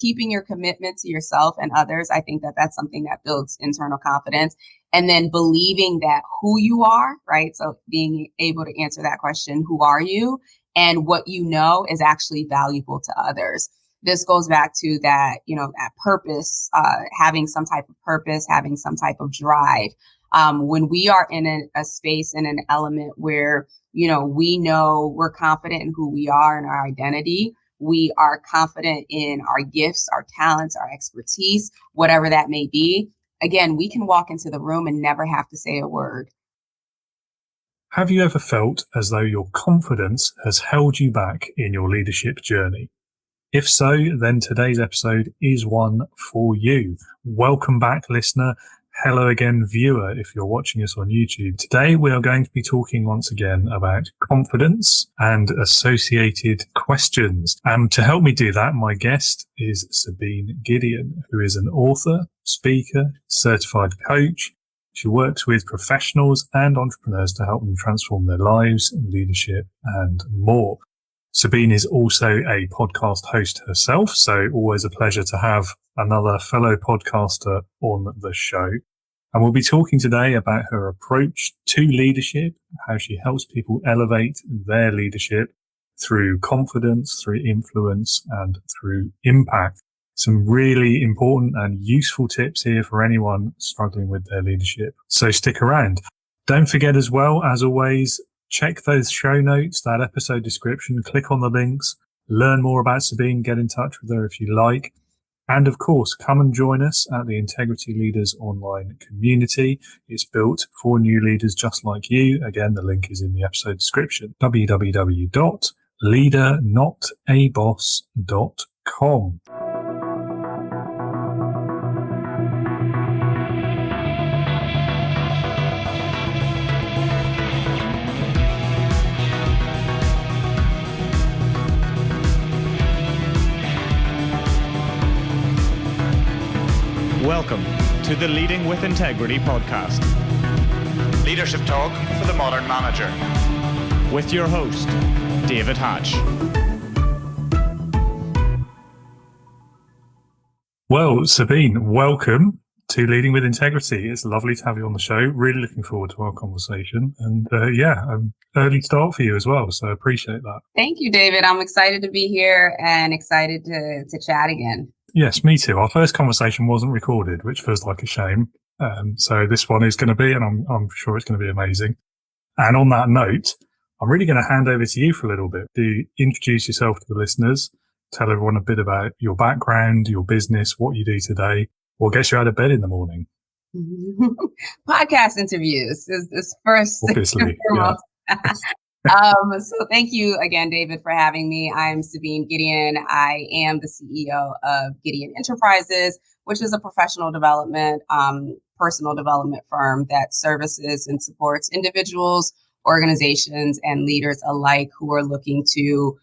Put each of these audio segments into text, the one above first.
keeping your commitment to yourself and others. I think that that's something that builds internal confidence. And then believing that who you are, right? So being able to answer that question, who are you? And what you know is actually valuable to others. This goes back to that, that purpose, having some type of purpose, having some type of drive. When we are in a space and an element where, we know we're confident in who we are and our identity, we are confident in our gifts, our talents, our expertise, whatever that may be. Again, we can walk into the room and never have to say a word. Have you ever felt as though your confidence has held you back in your leadership journey? If so, then today's episode is one for you. Welcome back, listener. Hello again, viewer, if you're watching us on YouTube. Today, we are going to be talking once again about confidence and associated questions. And to help me do that, my guest is Sabine Gedeon, who is an author, speaker, certified coach. She works with professionals and entrepreneurs to help them transform their lives, leadership, and more. Sabine is also a podcast host herself, so always a pleasure to have another fellow podcaster on the show. And we'll be talking today about her approach to leadership, how she helps people elevate their leadership through confidence, through influence, and through impact. Some really important and useful tips here for anyone struggling with their leadership. So stick around. Don't forget as well, as always, check those show notes, that episode description, click on the links, learn more about Sabine, get in touch with her if you like. And of course, come and join us at the Integrity Leaders online community. It's built for new leaders just like you. Again, the link is in the episode description, www.leadernotaboss.com. Welcome to the Leading with Integrity podcast. Leadership talk for the modern manager. With your host, David Hatch. Well, Sabine, welcome to Leading with Integrity. It's lovely to have you on the show. Really looking forward to our conversation. And early start for you as well. So I appreciate that. Thank you, David. I'm excited to be here and excited to chat again. Yes, me too. Our first conversation wasn't recorded, which feels like a shame. So this one is going to be, and I'm sure it's going to be amazing. And on that note, I'm really going to hand over to you for a little bit to introduce yourself to the listeners, tell everyone a bit about your background, your business, what you do today, what gets you out of bed in the morning. Podcast interviews is first. Obviously, yeah. So thank you again, David, for having me. I'm Sabine Gedeon. I am the CEO of Gedeon Enterprises, which is a professional development, personal development firm that services and supports individuals, organizations, and leaders alike who are looking to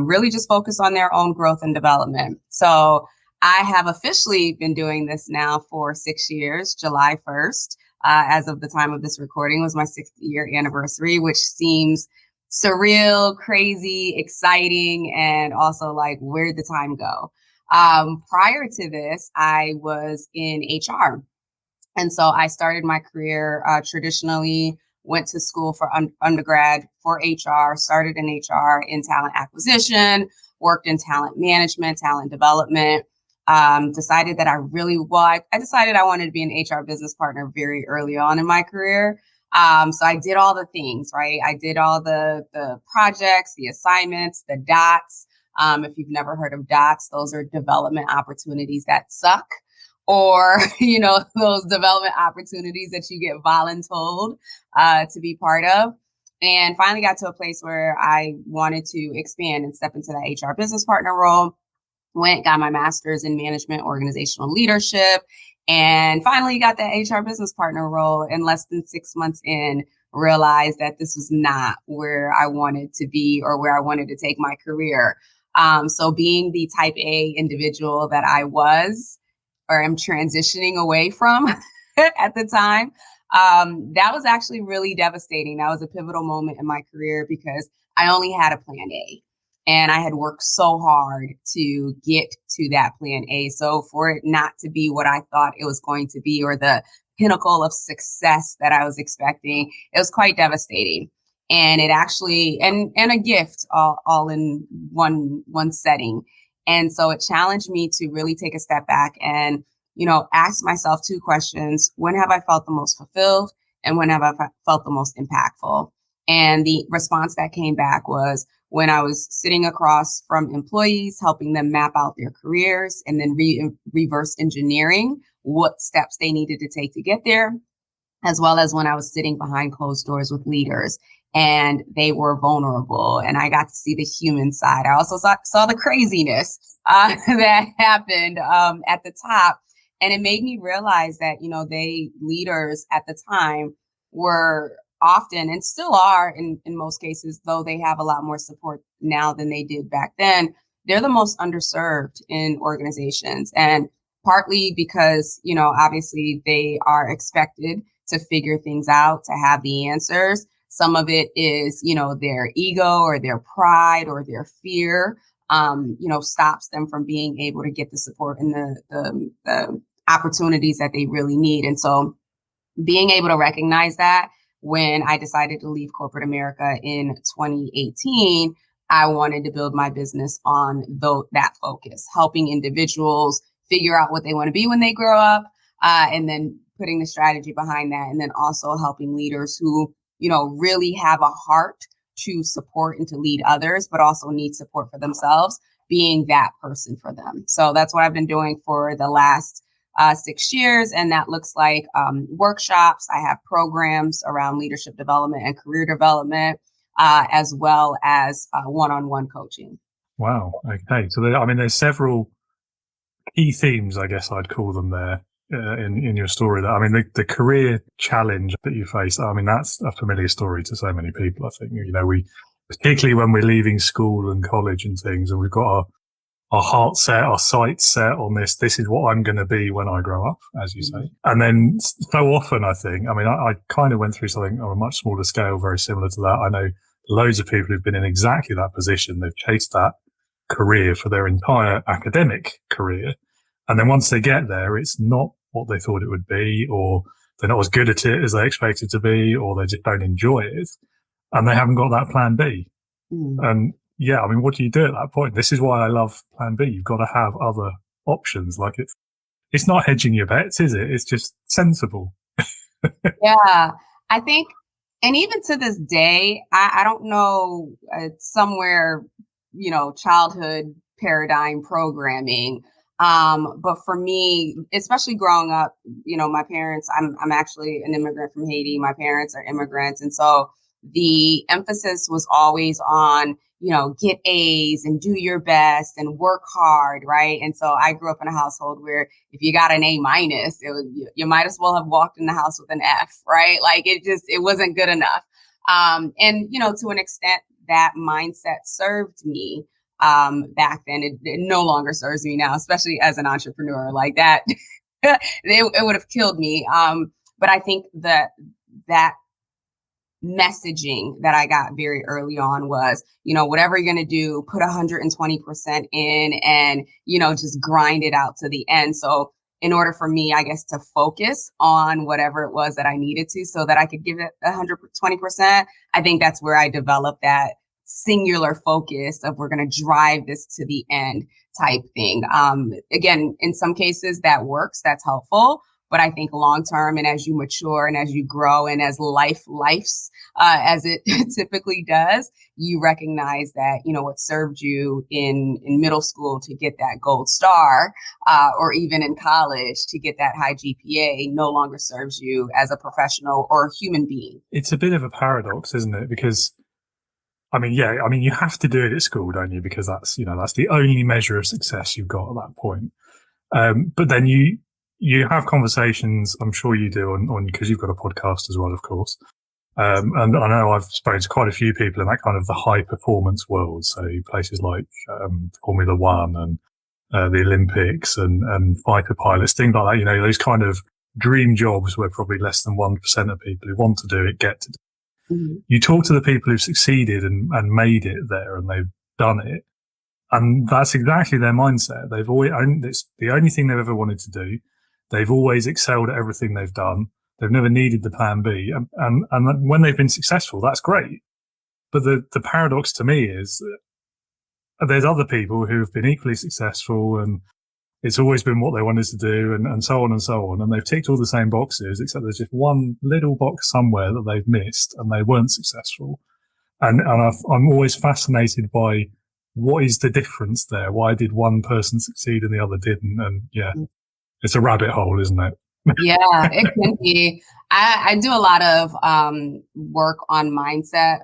really just focus on their own growth and development. So I have officially been doing this now for 6 years. July 1st, as of the time of this recording, was my 6th year anniversary, which seems surreal, crazy, exciting, and also like, where'd the time go? Prior to this, I was in HR. And so I started my career traditionally, went to school for undergrad for HR, started in HR in talent acquisition, worked in talent management, talent development. Decided that I decided I wanted to be an HR business partner very early on in my career. So I did all the things, right? I did all the projects, the assignments, the dots. If you've never heard of dots, those are development opportunities that suck, or, those development opportunities that you get voluntold to be part of. And finally got to a place where I wanted to expand and step into that HR business partner role. Got my master's in management, organizational leadership, and finally got that HR business partner role. In less than 6 months in, realized that this was not where I wanted to be or where I wanted to take my career. So being the type A individual that I was, or am transitioning away from at the time, that was actually really devastating. That was a pivotal moment in my career because I only had a plan A. And I had worked so hard to get to that plan A. So for it not to be what I thought it was going to be, or the pinnacle of success that I was expecting, it was quite devastating. And it actually, and a gift all in one setting. And so it challenged me to really take a step back and, ask myself two questions. When have I felt the most fulfilled? And when have I felt the most impactful? And the response that came back was when I was sitting across from employees, helping them map out their careers and then reverse engineering what steps they needed to take to get there, as well as when I was sitting behind closed doors with leaders and they were vulnerable and I got to see the human side. I also saw the craziness that happened at the top. And it made me realize that, they leaders at the time were often, and still are in most cases, though they have a lot more support now than they did back then, they're the most underserved in organizations. And partly because, obviously they are expected to figure things out, to have the answers. Some of it is, their ego or their pride or their fear, stops them from being able to get the support and the opportunities that they really need. And so being able to recognize that when I decided to leave corporate America in 2018, I wanted to build my business on that focus, helping individuals figure out what they want to be when they grow up, and then putting the strategy behind that, and then also helping leaders who, really have a heart to support and to lead others, but also need support for themselves, being that person for them. So that's what I've been doing for the last 6 years. And that looks like workshops. I have programs around leadership development and career development, as well as one-on-one coaching. Wow. Okay. So there's several key themes, I guess I'd call them there in your story. The career challenge that you face, that's a familiar story to so many people. I think, we, particularly when we're leaving school and college and things, and we've got our heart set, our sights set on this is what I'm going to be when I grow up, as you say. And then so often, I think, I kind of went through something on a much smaller scale, very similar to that. I know loads of people who've been in exactly that position. They've chased that career for their entire academic career. And then once they get there, it's not what they thought it would be, or they're not as good at it as they expected to be, or they just don't enjoy it. And they haven't got that plan B. And yeah, what do you do at that point? This is why I love plan B. You've got to have other options. Like it's not hedging your bets, is it? It's just sensible. Yeah, I think, and even to this day, I don't know, somewhere, childhood paradigm programming. But for me, especially growing up, my parents, I'm actually an immigrant from Haiti. My parents are immigrants. And so the emphasis was always on, get A's and do your best and work hard. Right. And so I grew up in a household where if you got an A minus, you might as well have walked in the house with an F. Right. Like it wasn't good enough. And, to an extent that mindset served me back then. It no longer serves me now, especially as an entrepreneur like that. it would have killed me. But I think that messaging that I got very early on was, whatever you're going to do, put 120% in and, just grind it out to the end. So in order for me, I guess, to focus on whatever it was that I needed to so that I could give it 120%, I think that's where I developed that singular focus of we're going to drive this to the end type thing. Again, in some cases that works, that's helpful. But I think long term, and as you mature and as you grow and as lifes as it typically does, you recognize that, what served you in middle school to get that gold star, or even in college to get that high GPA no longer serves you as a professional or human being. It's a bit of a paradox, isn't it? Because you have to do it at school, don't you? Because that's the only measure of success you've got at that point. But then you have conversations, I'm sure you do, on because you've got a podcast as well, of course. And I know I've spoken to quite a few people in that kind of the high performance world. So places like Formula One and the Olympics and fighter pilots, things like that, those kind of dream jobs where probably less than 1% of people who want to do it get to do. You talk to the people who've succeeded and made it there, and they've done it. And that's exactly their mindset. They've always, it's the only thing they've ever wanted to do. They've always excelled at everything they've done. They've never needed the plan B. And when they've been successful, that's great. But the paradox to me is there's other people who've been equally successful, and it's always been what they wanted to do, and so on and so on. And they've ticked all the same boxes, except there's just one little box somewhere that they've missed and they weren't successful. And I'm always fascinated by what is the difference there? Why did one person succeed and the other didn't? And yeah, it's a rabbit hole, isn't it? Yeah, it can be. I do a lot of work on mindset.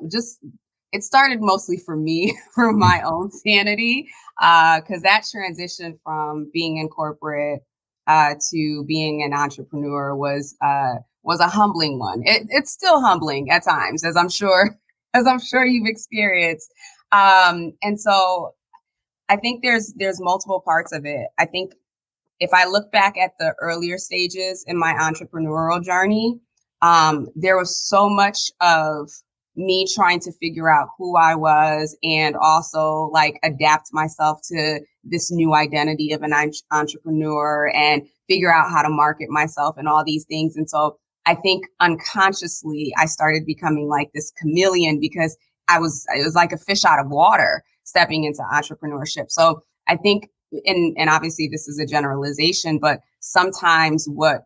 It started mostly for me, for my own sanity, because that transition from being in corporate to being an entrepreneur was a humbling one. It's still humbling at times, as I'm sure you've experienced. And so I think there's multiple parts of it. I think if I look back at the earlier stages in my entrepreneurial journey, there was so much of me trying to figure out who I was and also like adapt myself to this new identity of an entrepreneur and figure out how to market myself and all these things. And so I think unconsciously I started becoming like this chameleon because it was like a fish out of water stepping into entrepreneurship. So I think, and obviously this is a generalization, but sometimes what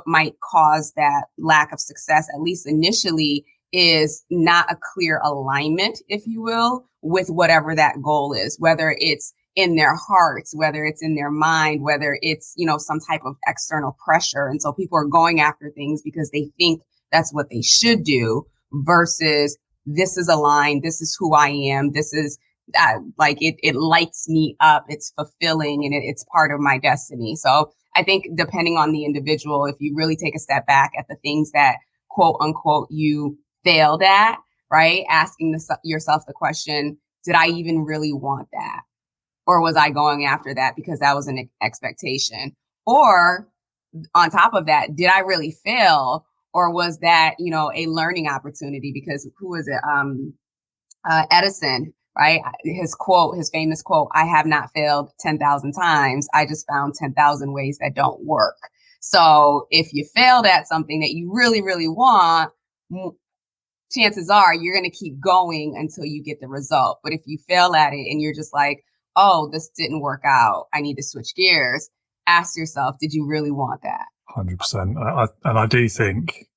might cause that lack of success, at least initially, is not a clear alignment, if you will, with whatever that goal is, whether it's in their hearts, whether it's in their mind, whether it's, some type of external pressure. And so people are going after things because they think that's what they should do versus this is aligned. This is who I am. This is like it lights me up. It's fulfilling and it's part of my destiny. So I think depending on the individual, if you really take a step back at the things that quote unquote you failed at, right? Asking yourself the question, did I even really want that? Or was I going after that because that was an expectation? Or on top of that, did I really fail? Or was that, a learning opportunity? Because who is it? Edison, right? His famous quote, I have not failed 10,000 times. I just found 10,000 ways that don't work. So if you failed at something that you really, really want, chances are you're going to keep going until you get the result. But if you fail at it and you're just like, oh, this didn't work out, I need to switch gears, ask yourself, did you really want that? 100%. And I do think,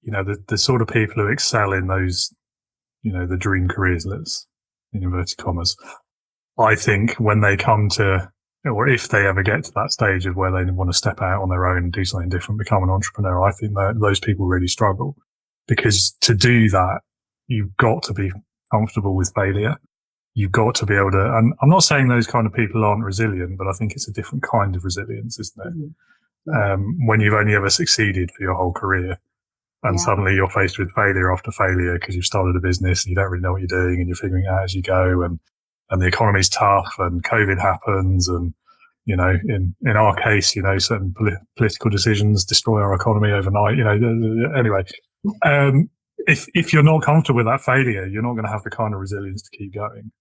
the sort of people who excel in those, the dream careers, let's in inverted commas, I think when they come to, or if they ever get to that stage of where they want to step out on their own and do something different, become an entrepreneur, I think that those people really struggle, because to do that, you've got to be comfortable with failure. You've got to be able to, and I'm not saying those kind of people aren't resilient, but I think it's a different kind of resilience, isn't it? Mm-hmm. When you've only ever succeeded for your whole career, and suddenly you're faced with failure after failure because you've started a business and you don't really know what you're doing and you're figuring it out as you go, and the economy's tough and COVID happens, and in our case, certain political decisions destroy our economy overnight. Anyway, if you're not comfortable with that failure, you're not going to have the kind of resilience to keep going.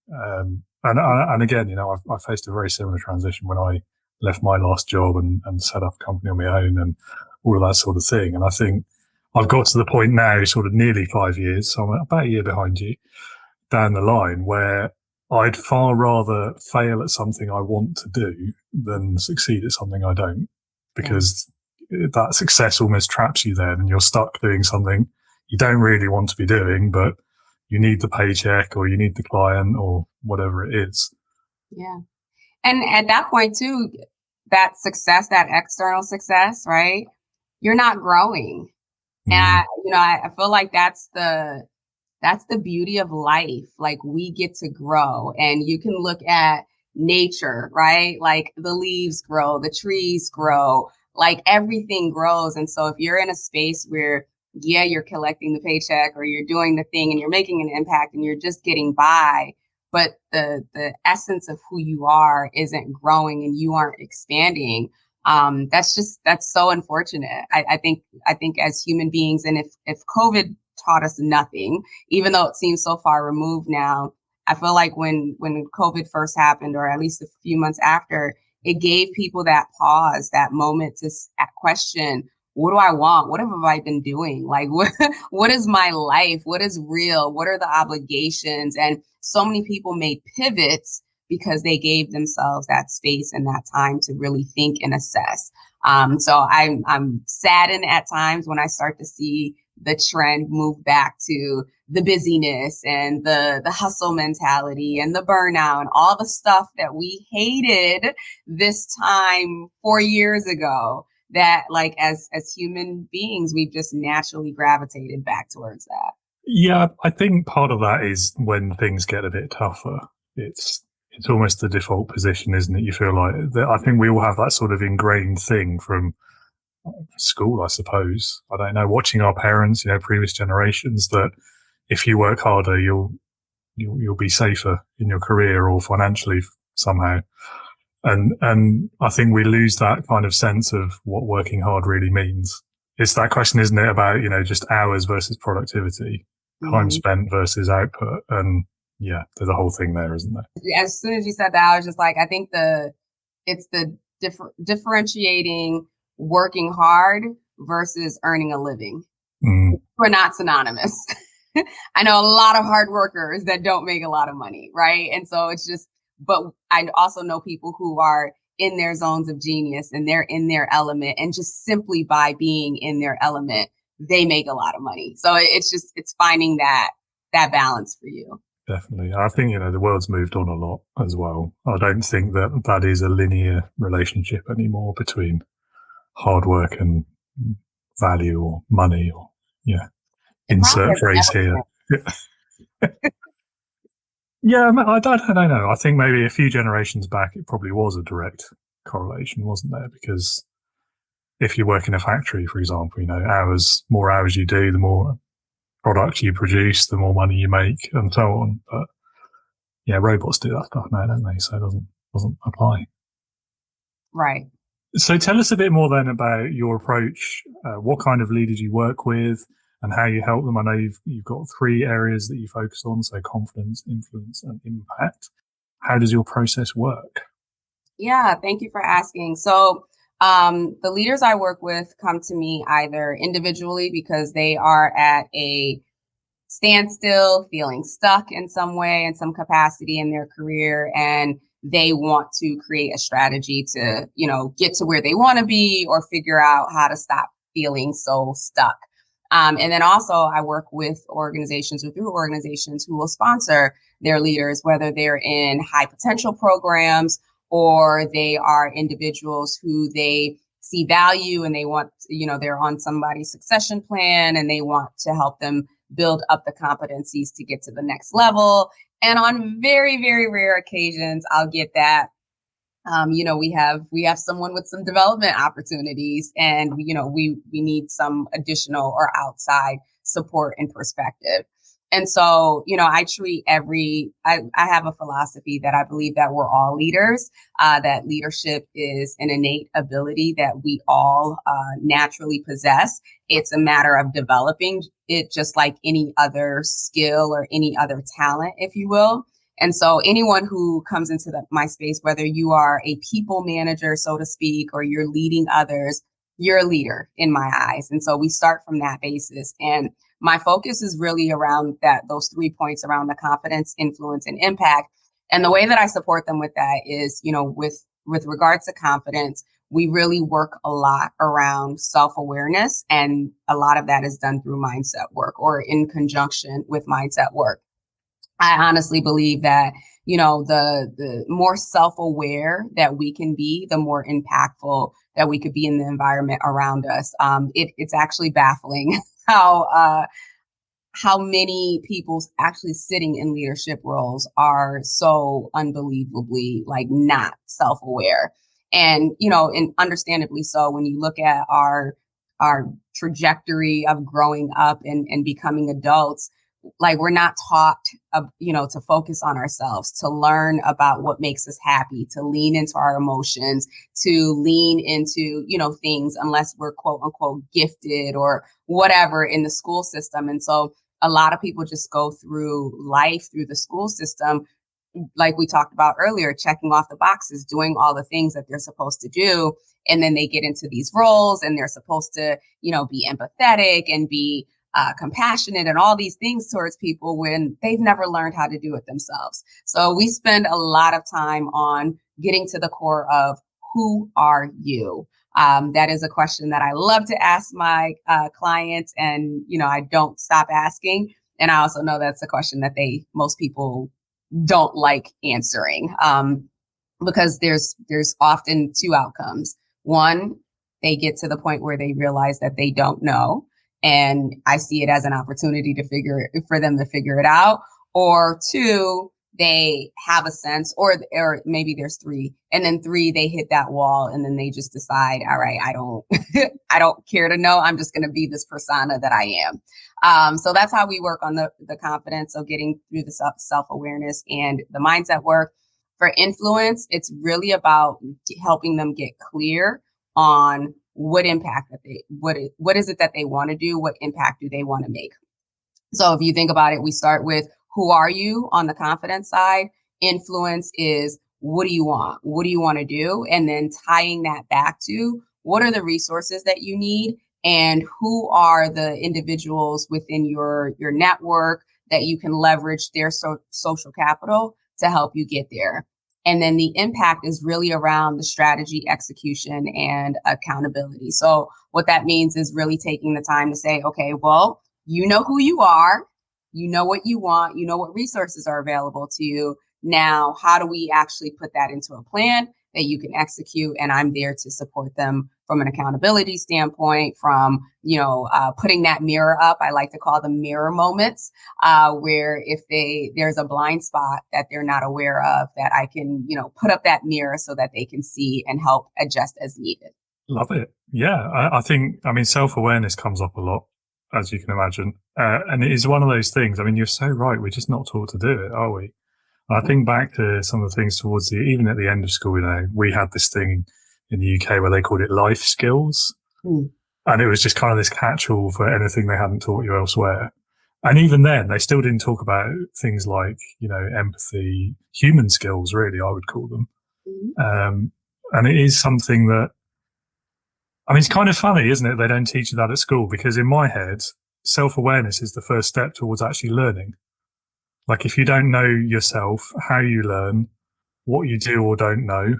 And again, I faced a very similar transition when I left my last job and set up a company on my own and all of that sort of thing. And I think I've got to the point now, sort of nearly 5 years, so I'm about a year behind you, down the line, where I'd far rather fail at something I want to do than succeed at something I don't, because that success almost traps you then, and you're stuck doing something you don't really want to be doing, but you need the paycheck or you need the client or whatever it is. Yeah. And at that point too, that success, that external success, right? You're not growing. And I feel like that's the beauty of life. Like, we get to grow, and you can look at nature, right? Like, the leaves grow, the trees grow, like everything grows. And so if you're in a space where, you're collecting the paycheck or you're doing the thing and you're making an impact and you're just getting by, but the essence of who you are isn't growing and you aren't expanding, that's so unfortunate. I think as human beings, and if COVID taught us nothing, even though it seems so far removed now, I feel like when COVID first happened, or at least a few months after, it gave people that pause, that moment to question, what do I want? What have I been doing? Like, what is my life? What is real? What are the obligations? And so many people made pivots because they gave themselves that space and that time to really think and assess. So I'm saddened at times when I start to see the trend move back to the busyness and the hustle mentality and the burnout and all the stuff that we hated this time 4 years ago, that like as human beings, we've just naturally gravitated back towards that. Yeah, I think part of that is when things get a bit tougher. It's almost the default position, isn't it? You feel like that. I think we all have that sort of ingrained thing from school, I suppose. I don't know, watching our parents, previous generations, that if you work harder, you'll be safer in your career or financially somehow. And I think we lose that kind of sense of what working hard really means. It's that question, isn't it, about, just hours versus productivity, time spent versus output. And yeah, there's a whole thing there, isn't there? As soon as you said that, I was just like, I think it's the differentiating working hard versus earning a living. We're not synonymous. I know a lot of hard workers that don't make a lot of money, right? And so it's just, but I also know people who are in their zones of genius and they're in their element, and just simply by being in their element, they make a lot of money. So it's finding that balance for you. Definitely. I think, the world's moved on a lot as well. I don't think that is a linear relationship anymore between hard work and value or money or, insert phrase here. Yeah, I don't know. I think maybe a few generations back, it probably was a direct correlation, wasn't there? Because if you work in a factory, for example, more hours you do, the more product you produce, the more money you make, and so on. But yeah, robots do that stuff now, don't they? So it doesn't apply. Right. So tell us a bit more then about your approach. What kind of leaders you work with and how you help them. I know you've got 3 areas that you focus on, so confidence, influence, and impact. How does your process work? Yeah, thank you for asking. So the leaders I work with come to me either individually because they are at a standstill, feeling stuck in some way, in some capacity in their career, and they want to create a strategy to, get to where they want to be or figure out how to stop feeling so stuck. And then also I work with organizations or through organizations who will sponsor their leaders, whether they're in high potential programs or they are individuals who they see value and they want, they're on somebody's succession plan and they want to help them build up the competencies to get to the next level. And on very, very rare occasions, I'll get that. We have someone with some development opportunities, and we need some additional or outside support and perspective. And so, I treat I have a philosophy that I believe that we're all leaders, that leadership is an innate ability that we all naturally possess. It's a matter of developing it just like any other skill or any other talent, if you will. And so anyone who comes into my space, whether you are a people manager, so to speak, or you're leading others, you're a leader in my eyes. And so we start from that basis. And my focus is really around those 3 points around the confidence, influence, and impact. And the way that I support them with that is, with regards to confidence, we really work a lot around self-awareness. And a lot of that is done through mindset work or in conjunction with mindset work. I honestly believe that, the more self-aware that we can be, the more impactful that we could be in the environment around us. It's actually baffling how many people actually sitting in leadership roles are so unbelievably not self-aware. And, and understandably so, when you look at our trajectory of growing up and becoming adults, we're not taught, to focus on ourselves, to learn about what makes us happy, to lean into our emotions, to lean into, things unless we're quote unquote gifted or whatever in the school system. And so a lot of people just go through life, through the school system, like we talked about earlier, checking off the boxes, doing all the things that they're supposed to do. And then they get into these roles and they're supposed to, be empathetic and be compassionate and all these things towards people when they've never learned how to do it themselves. So we spend a lot of time on getting to the core of who are you? That is a question that I love to ask my clients, and I don't stop asking. And I also know that's a question that most people don't like answering, because there's often two outcomes. One, they get to the point where they realize that they don't know, and I see it as an opportunity for them to figure it out. Or two, they have a sense, or maybe there's three, and then three, they hit that wall, and then they just decide, all right, I don't I don't care to know. I'm just going to be this persona that I am. So that's how we work on the confidence. So getting through the self-awareness and the mindset work. For influence, it's really about helping them get clear on what impact what is it that they want to do, what impact do they want to make. So if you think about it, we start with who are you on the confidence side. Influence is what do you want? What do you want to do? And then tying that back to what are the resources that you need, and who are the individuals within your network that you can leverage their social capital to help you get there. And then the impact is really around the strategy, execution, and accountability. So what that means is really taking the time to say, okay, well, you know who you are, you know what you want, you know what resources are available to you. Now, how do we actually put that into a plan that you can execute? And I'm there to support them from an accountability standpoint, from, putting that mirror up. I like to call them mirror moments, where if there's a blind spot that they're not aware of, that I can, put up that mirror so that they can see and help adjust as needed. Love it. Yeah. I think, self-awareness comes up a lot, as you can imagine. And it is one of those things. You're so right. We're just not taught to do it, are we? I think back to some of the things towards even at the end of school, we had this thing in the UK where they called it life skills. Mm. And it was just kind of this catch-all for anything they hadn't taught you elsewhere. And even then, they still didn't talk about things like, empathy, human skills, really, I would call them. Mm. And it is something that, it's kind of funny, isn't it? They don't teach you that at school, because in my head, self-awareness is the first step towards actually learning. Like, if you don't know yourself, how you learn, what you do or don't know,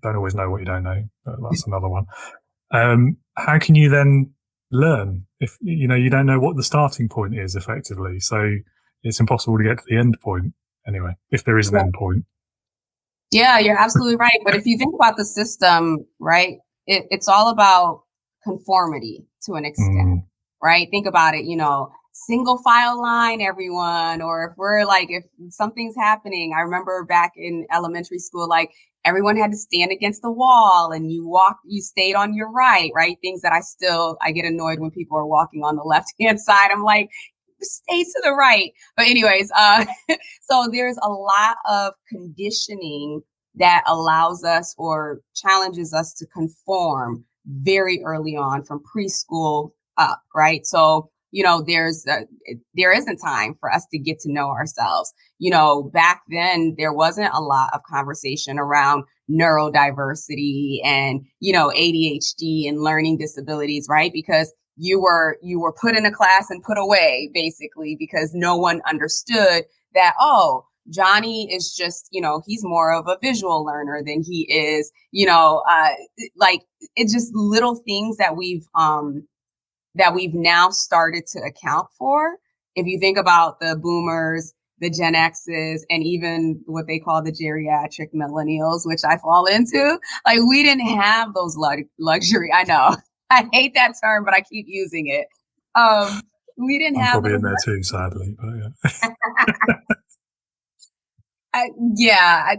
don't always know what you don't know. That's another one. How can you then learn if, you don't know what the starting point is effectively? So it's impossible to get to the end point anyway, if there is an end point. Yeah, you're absolutely right. But if you think about the system, right, it's all about conformity to an extent, right? Think about it, single file line, everyone. Or if something's happening, I remember back in elementary school, everyone had to stand against the wall and you stayed on your right? Things that I get annoyed when people are walking on the left-hand side. I'm like, stay to the right. But anyways, so there's a lot of conditioning that allows us or challenges us to conform very early on from preschool up, right? So, there isn't time for us to get to know ourselves. Back then there wasn't a lot of conversation around neurodiversity and, ADHD and learning disabilities, right? Because you were put in a class and put away, basically, because no one understood that, oh, Johnny is just, he's more of a visual learner than he is, it's just little things that we've now started to account for. If you think about the boomers, the Gen X's, and even what they call the geriatric millennials, which I fall into, we didn't have those luxury. I know. I hate that term, but I keep using it. We didn't have. I'm probably in there too, sadly. But yeah.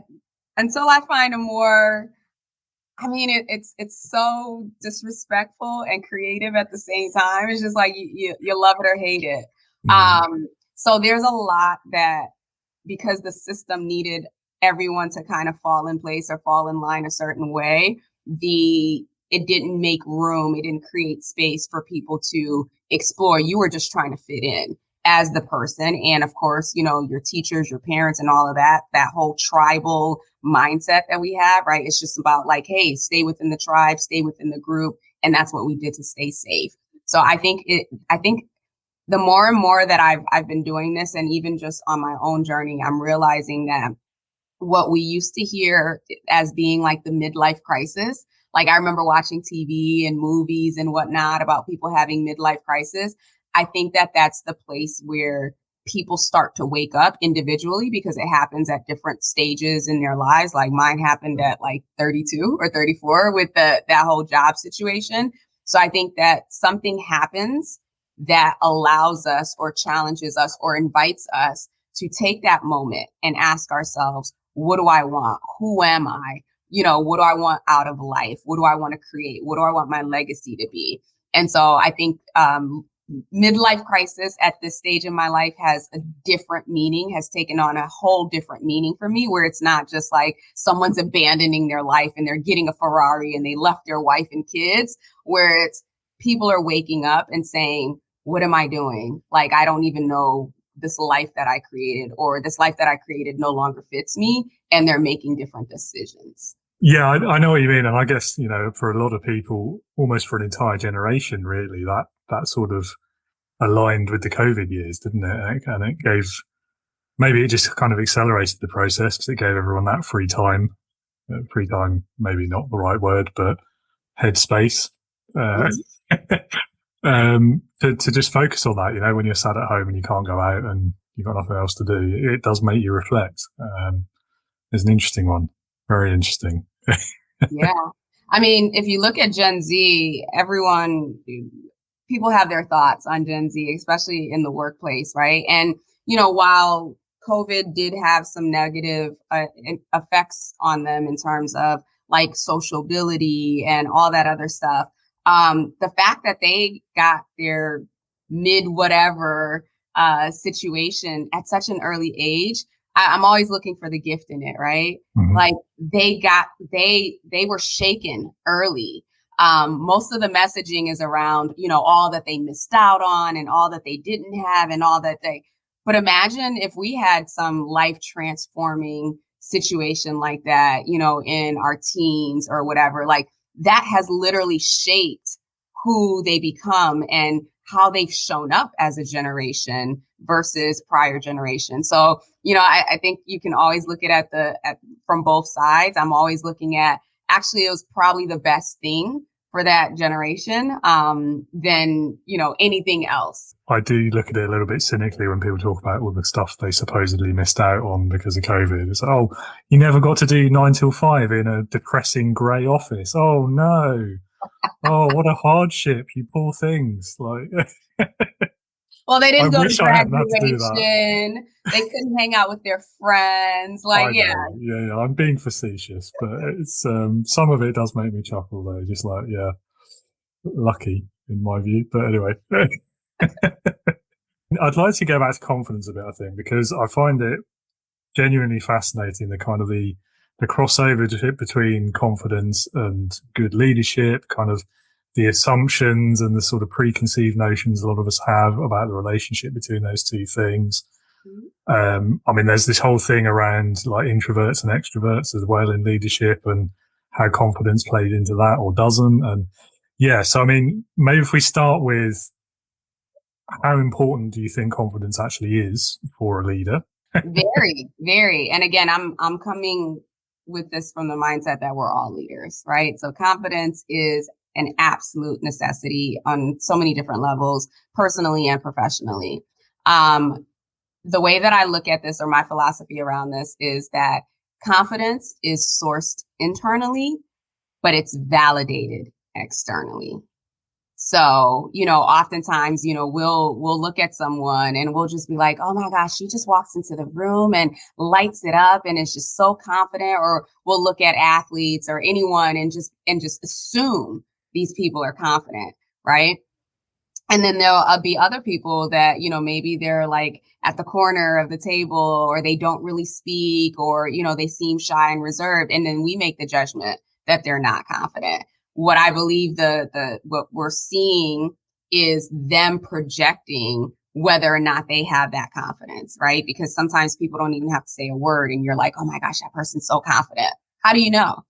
Until I find a more. It's so disrespectful and creative at the same time. It's just you love it or hate it. So there's a lot that, because the system needed everyone to kind of fall in place or fall in line a certain way, it didn't make room. It didn't create space for people to explore. You were just trying to fit in as the person. And of course, your teachers, your parents, and all of that whole tribal mindset that we have, right? It's just about like, hey, stay within the tribe, stay within the group. And that's what we did to stay safe. So I think the more and more that I've been doing this, and even just on my own journey, I'm realizing that what we used to hear as being like the midlife crisis. Like I remember watching TV and movies and whatnot about people having midlife crisis. I think that that's the place where people start to wake up individually, because it happens at different stages in their lives. Like mine happened at like 32 or 34 with that whole job situation. So I think that something happens that allows us or challenges us or invites us to take that moment and ask ourselves, what do I want? Who am I? What do I want out of life? What do I want to create? What do I want my legacy to be? And so I think midlife crisis at this stage in my life has a different meaning, has taken on a whole different meaning for me, where it's not just like someone's abandoning their life and they're getting a Ferrari and they left their wife and kids, where it's people are waking up and saying, what am I doing? Like, I don't even know this life that I created, or this life that I created no longer fits me, and they're making different decisions. Yeah, I know what you mean. And I guess, for a lot of people, almost for an entire generation, really, that sort of aligned with the COVID years, didn't it? And it gave, maybe it just kind of accelerated the process because it gave everyone that free time. Free time, maybe not the right word, but headspace. To just focus on that, when you're sat at home and you can't go out and you've got nothing else to do, it does make you reflect. It's an interesting one. Very interesting. Yeah. I mean, if you look at Gen Z, people have their thoughts on Gen Z, especially in the workplace, right? And, while COVID did have some negative effects on them in terms of like sociability and all that other stuff, the fact that they got their mid whatever situation at such an early age, I'm always looking for the gift in it, right? Mm-hmm. Like they were shaken early. Most of the messaging is around, all that they missed out on and all that they didn't have and but imagine if we had some life transforming situation like that, in our teens or whatever, like that has literally shaped who they become and how they've shown up as a generation versus prior generations. So, I think you can always look at from both sides. I'm always looking at, actually, it was probably the best thing for that generation than, anything else. I do look at it a little bit cynically when people talk about all the stuff they supposedly missed out on because of COVID. It's, oh, you never got to do 9 till 5 in a depressing grey office. Oh, no. Oh, what a hardship, you poor things. Like, well, they didn't go to graduation. They couldn't hang out with their friends. Like, yeah, I'm being facetious, but it's some of it does make me chuckle though. Just like, yeah, lucky in my view. But anyway, I'd like to go back to confidence a bit, I think, because I find it genuinely fascinating, the kind of the crossover between confidence and good leadership, kind of the assumptions and the sort of preconceived notions a lot of us have about the relationship between those two things. I mean, there's this whole thing around like introverts and extroverts as well in leadership, and how confidence played into that or doesn't. And yeah, so I mean, maybe if we start with how important do you think confidence actually is for a leader? Very, very. And again, I'm coming with this from the mindset that we're all leaders, right? So confidence is an absolute necessity on so many different levels, personally and professionally. The way that I look at this, or my philosophy around this, is that confidence is sourced internally, but it's validated externally. So, oftentimes, we'll look at someone and we'll just be like, oh my gosh, she just walks into the room and lights it up and is just so confident. Or we'll look at athletes or anyone and just assume these people are confident, right? And then there'll be other people that, maybe they're like at the corner of the table, or they don't really speak, or, they seem shy and reserved. And then we make the judgment that they're not confident. What I believe what we're seeing is them projecting whether or not they have that confidence, right? Because sometimes people don't even have to say a word and you're like, oh my gosh, that person's so confident. How do you know?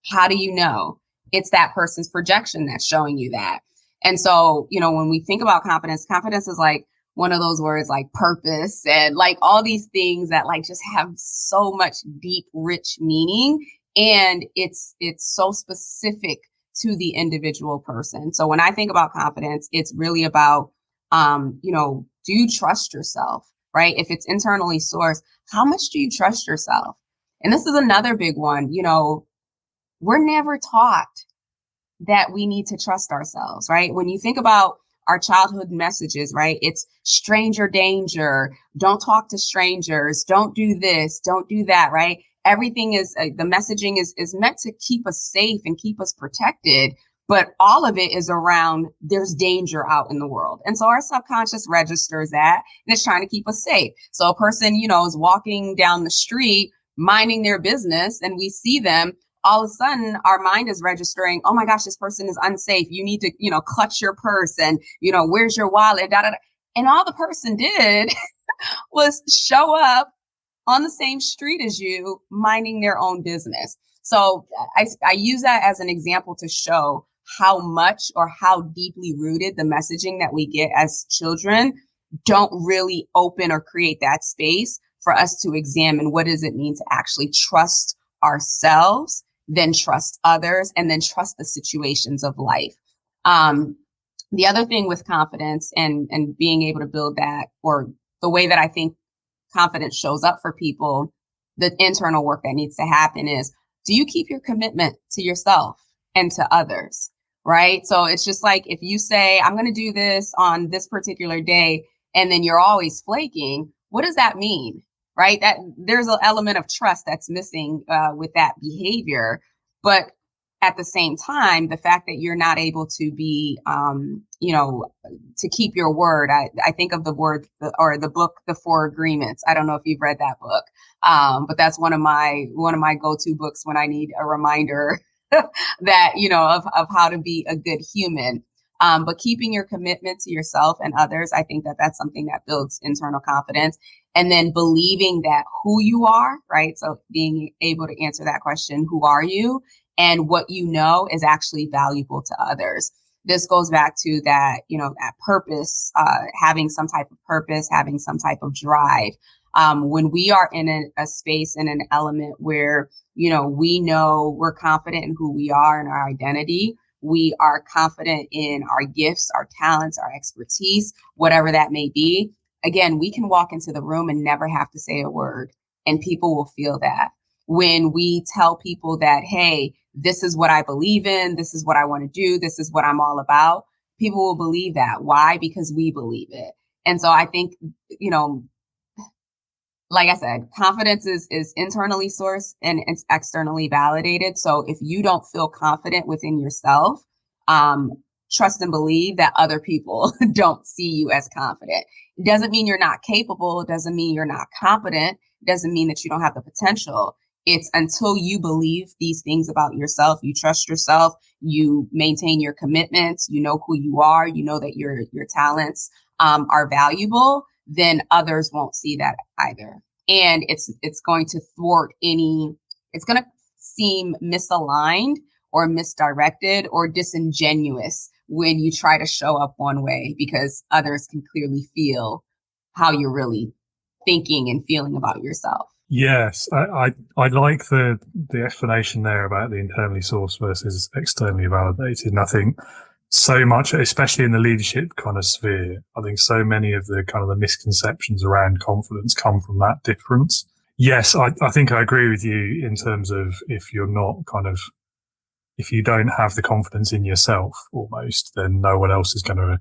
How do you know? It's that person's projection that's showing you that. And so, when we think about confidence, confidence is like one of those words like purpose and like all these things that like just have so much deep, rich meaning. And it's so specific to the individual person. So when I think about confidence, it's really about, do you trust yourself, right? If it's internally sourced, how much do you trust yourself? And this is another big one, we're never taught that we need to trust ourselves, right? When you think about our childhood messages, right? It's stranger danger, don't talk to strangers, don't do this, don't do that, right? Everything is, the messaging is meant to keep us safe and keep us protected, but all of it is around there's danger out in the world. And so our subconscious registers that and it's trying to keep us safe. So a person, is walking down the street, minding their business, and we see them, all of a sudden our mind is registering, oh my gosh, this person is unsafe. You need to, clutch your purse and, where's your wallet? Da, da, da. And all the person did was show up on the same street as you, minding their own business. So I use that as an example to show how much or how deeply rooted the messaging that we get as children don't really open or create that space for us to examine what does it mean to actually trust ourselves, then trust others, and then trust the situations of life. The other thing with confidence and being able to build that, or the way that I think confidence shows up for people, the internal work that needs to happen is, do you keep your commitment to yourself and to others, right? So it's just like, if you say, I'm going to do this on this particular day, and then you're always flaking, what does that mean? Right? That there's an element of trust that's missing with that behavior. But at the same time, the fact that you're not able to be, to keep your word. I think of the word or the book, The Four Agreements. I don't know if you've read that book, but that's one of my go-to books when I need a reminder that, of how to be a good human. But keeping your commitment to yourself and others, I think that that's something that builds internal confidence. And then believing that who you are, right? So being able to answer that question, who are you? And what you know is actually valuable to others. This goes back to that, that purpose, having some type of purpose, having some type of drive. When we are in a space, in an element where, we know we're confident in who we are and our identity, we are confident in our gifts, our talents, our expertise, whatever that may be. Again, we can walk into the room and never have to say a word, and people will feel that. When we tell people that, hey, this is what I believe in, this is what I want to do, this is what I'm all about, people will believe that. Why? Because we believe it. And so I think, like I said, confidence is internally sourced and it's externally validated. So if you don't feel confident within yourself, trust and believe that other people don't see you as confident. It doesn't mean you're not capable. It doesn't mean you're not competent. It doesn't mean that you don't have the potential. It's until you believe these things about yourself, you trust yourself, you maintain your commitments, you know who you are, you know that your talents are valuable, then others won't see that either. And it's going to thwart it's going to seem misaligned or misdirected or disingenuous when you try to show up one way, because others can clearly feel how you're really thinking and feeling about yourself. Yes, I like the explanation there about the internally sourced versus externally validated. And I think so much, especially in the leadership kind of sphere, I think so many of the kind of the misconceptions around confidence come from that difference. Yes, I think I agree with you in terms of if you don't have the confidence in yourself almost, then no one else is going to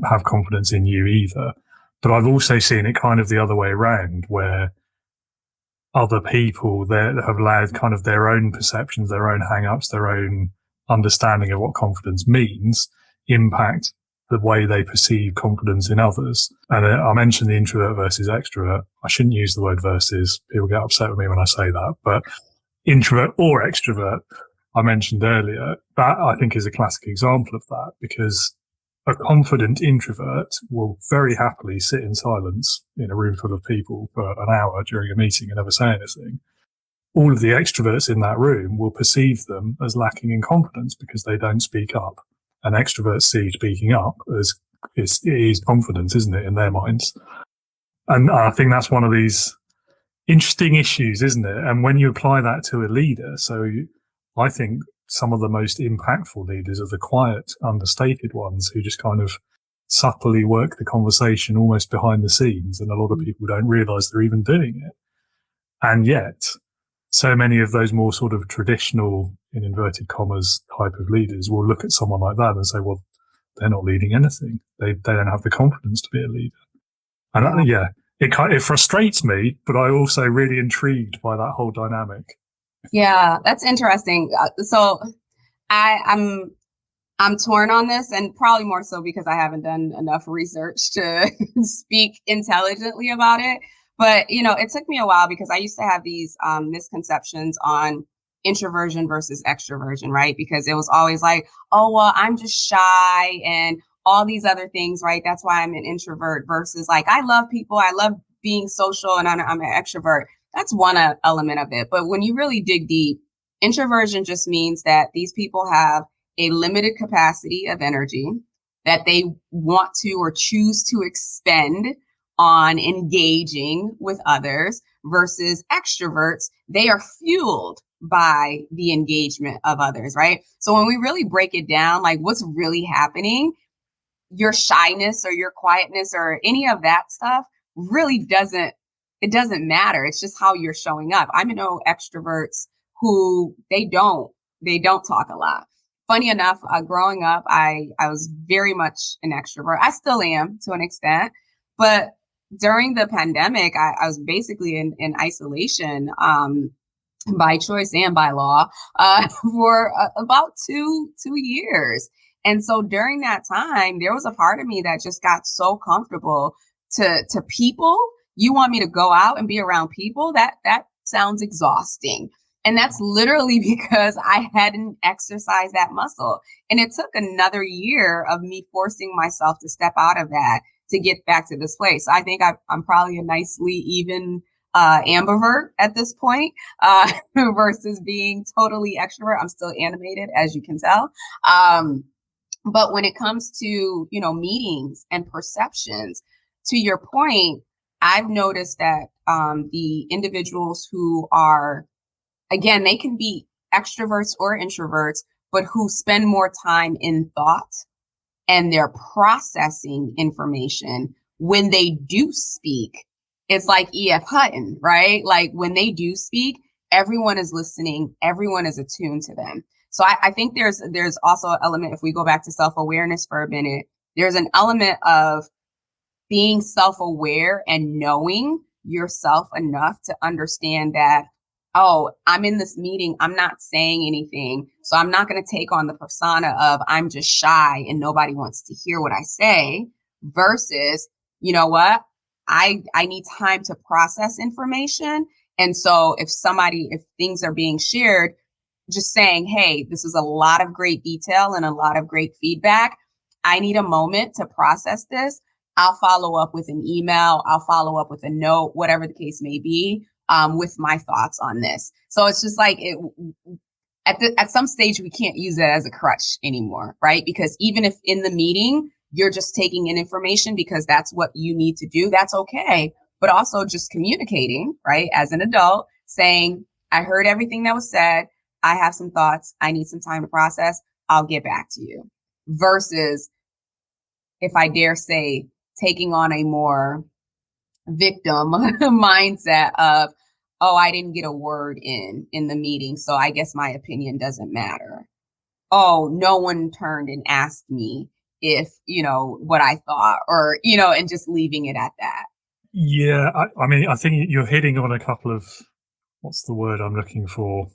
have confidence in you either. But I've also seen it kind of the other way around, where other people that have allowed kind of their own perceptions, their own hang-ups, their own understanding of what confidence means impact the way they perceive confidence in others. And I mentioned the introvert versus extrovert. I shouldn't use the word versus. People get upset with me when I say that. But introvert or extrovert, I mentioned earlier, that I think is a classic example of that, because a confident introvert will very happily sit in silence in a room full of people for an hour during a meeting and never say anything. All of the extroverts in that room will perceive them as lacking in confidence because they don't speak up. And extroverts see speaking up as is confidence, isn't it, in their minds? And I think that's one of these interesting issues, isn't it? And when you apply that to a leader, so I think some of the most impactful leaders are the quiet, understated ones who just kind of subtly work the conversation almost behind the scenes. And a lot of people don't realize they're even doing it. And yet, so many of those more sort of traditional, in inverted commas, type of leaders will look at someone like that and say, well, they're not leading anything. They don't have the confidence to be a leader. And it frustrates me, but I'm also really intrigued by that whole dynamic. Yeah, that's interesting. So I'm torn on this, and probably more so because I haven't done enough research to speak intelligently about it. But, it took me a while because I used to have these misconceptions on introversion versus extroversion, right? Because it was always like, oh, well, I'm just shy and all these other things, right? That's why I'm an introvert versus like, I love people. I love being social and I'm an extrovert. That's one element of it. But when you really dig deep, introversion just means that these people have a limited capacity of energy that they want to or choose to expend on engaging with others, versus extroverts. They are fueled by the engagement of others, right? So when we really break it down, like what's really happening, your shyness or your quietness or any of that stuff really doesn't matter. It's just how you're showing up. I know extroverts who they don't talk a lot. Funny enough, growing up, I was very much an extrovert. I still am to an extent, but during the pandemic, I was basically in isolation by choice and by law for about two years. And so during that time, there was a part of me that just got so comfortable to people. You want me to go out and be around people? That sounds exhausting. And that's literally because I hadn't exercised that muscle. And it took another year of me forcing myself to step out of that to get back to this place. I think I'm probably a nicely even ambivert at this point versus being totally extrovert. I'm still animated, as you can tell. But when it comes to, meetings and perceptions, to your point, I've noticed that the individuals who are, again, they can be extroverts or introverts, but who spend more time in thought and they're processing information when they do speak. It's like E.F. Hutton, right? Like when they do speak, everyone is listening, everyone is attuned to them. So I think there's also an element, if we go back to self-awareness for a minute, there's an element of being self-aware and knowing yourself enough to understand that, oh, I'm in this meeting, I'm not saying anything, so I'm not going to take on the persona of I'm just shy and nobody wants to hear what I say, versus, you know what, I need time to process information. And so if things are being shared, just saying, hey, this is a lot of great detail and a lot of great feedback. I need a moment to process this. I'll follow up with an email. I'll follow up with a note, whatever the case may be, with my thoughts on this. So it's just like at some stage, we can't use that as a crutch anymore, right? Because even if in the meeting, you're just taking in information because that's what you need to do, that's okay. But also just communicating, right? As an adult, saying, I heard everything that was said. I have some thoughts. I need some time to process. I'll get back to you. Versus, if I dare say, taking on a more victim mindset of, oh, I didn't get a word in the meeting, so I guess my opinion doesn't matter. Oh, no one turned and asked me if, what I thought, or, and just leaving it at that. Yeah, I mean, I think you're hitting on a couple of, what's the word I'm looking for?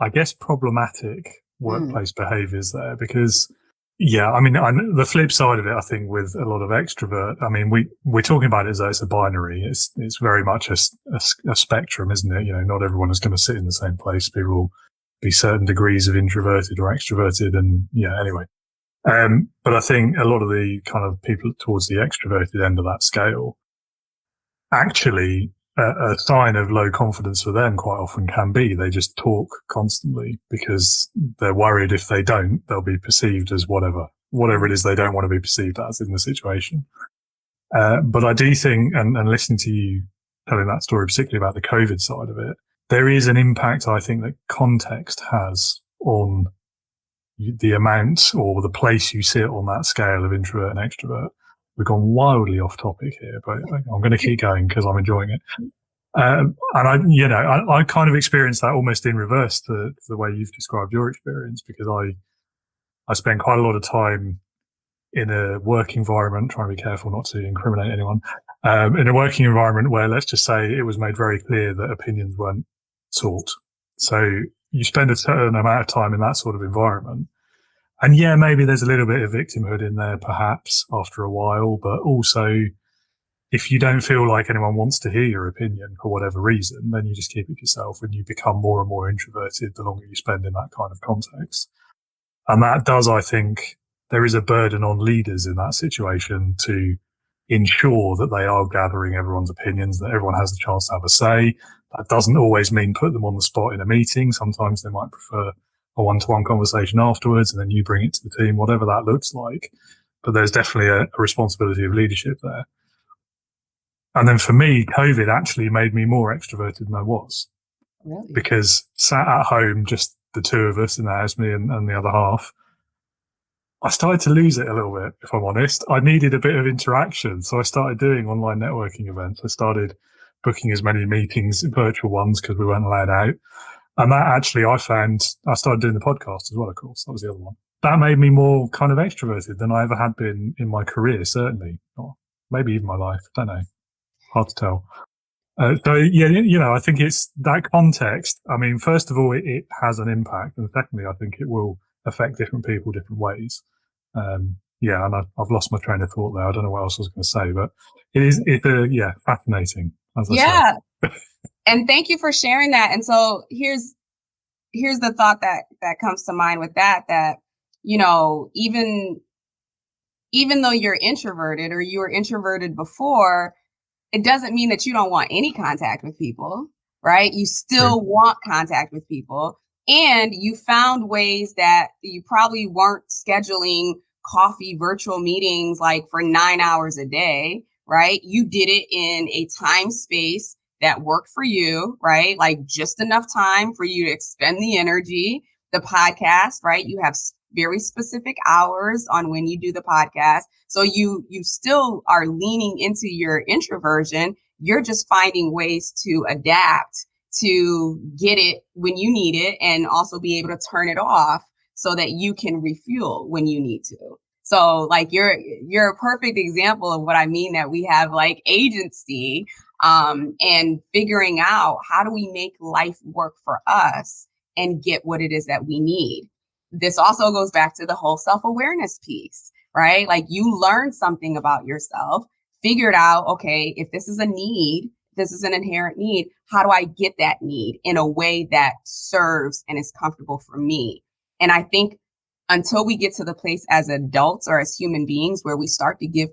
I guess problematic workplace behaviors there, because, yeah, I mean, the flip side of it, I think, with a lot of extrovert, I mean, we're talking about it as though it's a binary. It's very much a spectrum, isn't it? Not everyone is going to sit in the same place. People will be certain degrees of introverted or extroverted. And yeah, anyway. But I think a lot of the kind of people towards the extroverted end of that scale, actually, a sign of low confidence for them quite often can be they just talk constantly because they're worried if they don't, they'll be perceived as whatever it is they don't want to be perceived as in the situation. But I do think, and listening to you telling that story, particularly about the COVID side of it, there is an impact, I think, that context has on the amount or the place you sit on that scale of introvert and extrovert. We've gone wildly off topic here, but I'm going to keep going because I'm enjoying it. And I kind of experienced that almost in reverse to the way you've described your experience, because I spent quite a lot of time in a work environment, trying to be careful not to incriminate anyone, in a working environment where, let's just say, it was made very clear that opinions weren't sought. So you spend a certain amount of time in that sort of environment. And yeah, maybe there's a little bit of victimhood in there, perhaps, after a while, but also if you don't feel like anyone wants to hear your opinion for whatever reason, then you just keep it yourself and you become more and more introverted the longer you spend in that kind of context. And that does, I think, there is a burden on leaders in that situation to ensure that they are gathering everyone's opinions, that everyone has the chance to have a say. That doesn't always mean put them on the spot in a meeting. Sometimes they might prefer a one-to-one conversation afterwards and then you bring it to the team, whatever that looks like. But there's definitely a responsibility of leadership there. And then for me, COVID actually made me more extroverted than I was. Really? Because sat at home, just the two of us in the house, me and the other half, I started to lose it a little bit, if I'm honest. I needed a bit of interaction. So I started doing online networking events. I started booking as many meetings, virtual ones, because we weren't allowed out. And that actually, I started doing the podcast as well, of course. That was the other one. That made me more kind of extroverted than I ever had been in my career, certainly. Or maybe even my life. Don't know. Hard to tell. So, yeah, I think it's that context. I mean, first of all, it has an impact. And secondly, I think it will affect different people different ways. And I've lost my train of thought there. I don't know what else I was going to say, but it's fascinating. As I say. And thank you for sharing that. And so here's the thought that comes to mind with that, even though you're introverted or you were introverted before, it doesn't mean that you don't want any contact with people, right? You still want contact with people. And you found ways that you probably weren't scheduling coffee virtual meetings like for 9 hours a day, right? You did it in a time space that worked for you, right? Like just enough time for you to expend the energy. The podcast, right? You have very specific hours on when you do the podcast. So you still are leaning into your introversion. You're just finding ways to adapt to get it when you need it and also be able to turn it off so that you can refuel when you need to. So like you're a perfect example of what I mean, that we have like agency and figuring out how do we make life work for us and get what it is that we need. This also goes back to the whole self-awareness piece, right? Like you learned something about yourself, figured out, okay, if this is a need, this is an inherent need, how do I get that need in a way that serves and is comfortable for me? And I think until we get to the place as adults or as human beings where we start to give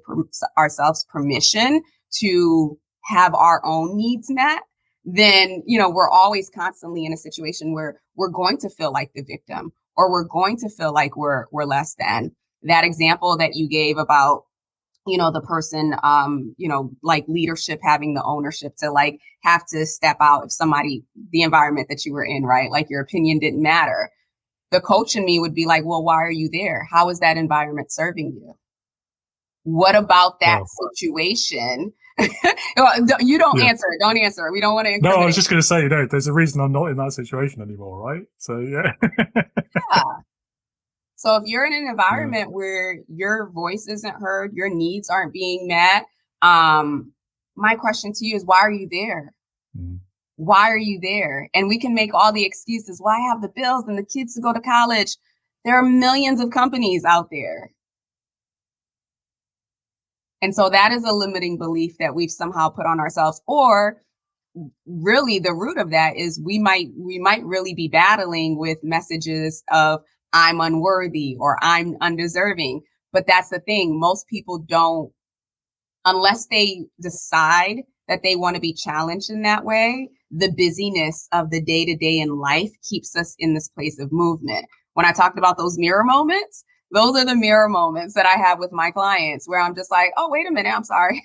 ourselves permission to have our own needs met, then, we're always constantly in a situation where we're going to feel like the victim or we're going to feel like we're less than. That example that you gave about, the person, like leadership, having the ownership to like have to step out if the environment that you were in, right? Like your opinion didn't matter. The coach in me would be like, well, why are you there? How is that environment serving you? What about that situation? You don't answer. Don't answer. We don't want to. No, I was just going to say, there's a reason I'm not in that situation anymore, right? So, yeah. Yeah. So if you're in an environment where your voice isn't heard, your needs aren't being met, my question to you is, why are you there? Why are you there? And we can make all the excuses. Well, I have the bills and the kids to go to college. There are millions of companies out there. And so that is a limiting belief that we've somehow put on ourselves. Or really the root of that is we might really be battling with messages of I'm unworthy or I'm undeserving. But that's the thing. Most people don't, unless they decide that they want to be challenged in that way, the busyness of the day to day in life keeps us in this place of movement. When I talked about those mirror moments, those are the mirror moments that I have with my clients where I'm just like, oh, wait a minute, I'm sorry.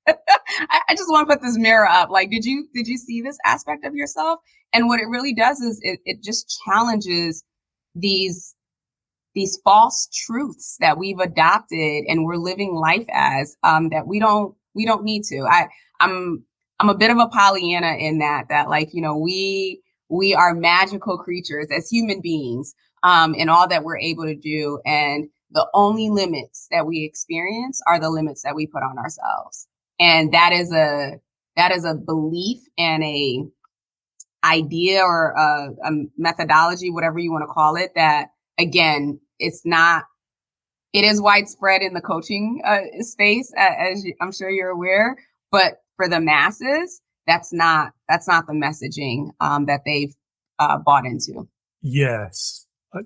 I just want to put this mirror up. Like, did you see this aspect of yourself? And what it really does is it just challenges these false truths that we've adopted and we're living life as, that we don't need to. I'm a bit of a Pollyanna in that like, we are magical creatures as human beings, in all that we're able to do, and the only limits that we experience are the limits that we put on ourselves. And that is a belief and a idea or a methodology, whatever you want to call it, that again, it is widespread in the coaching space, as I'm sure you're aware, but for the masses, that's not the messaging that they've bought into. Yes. Do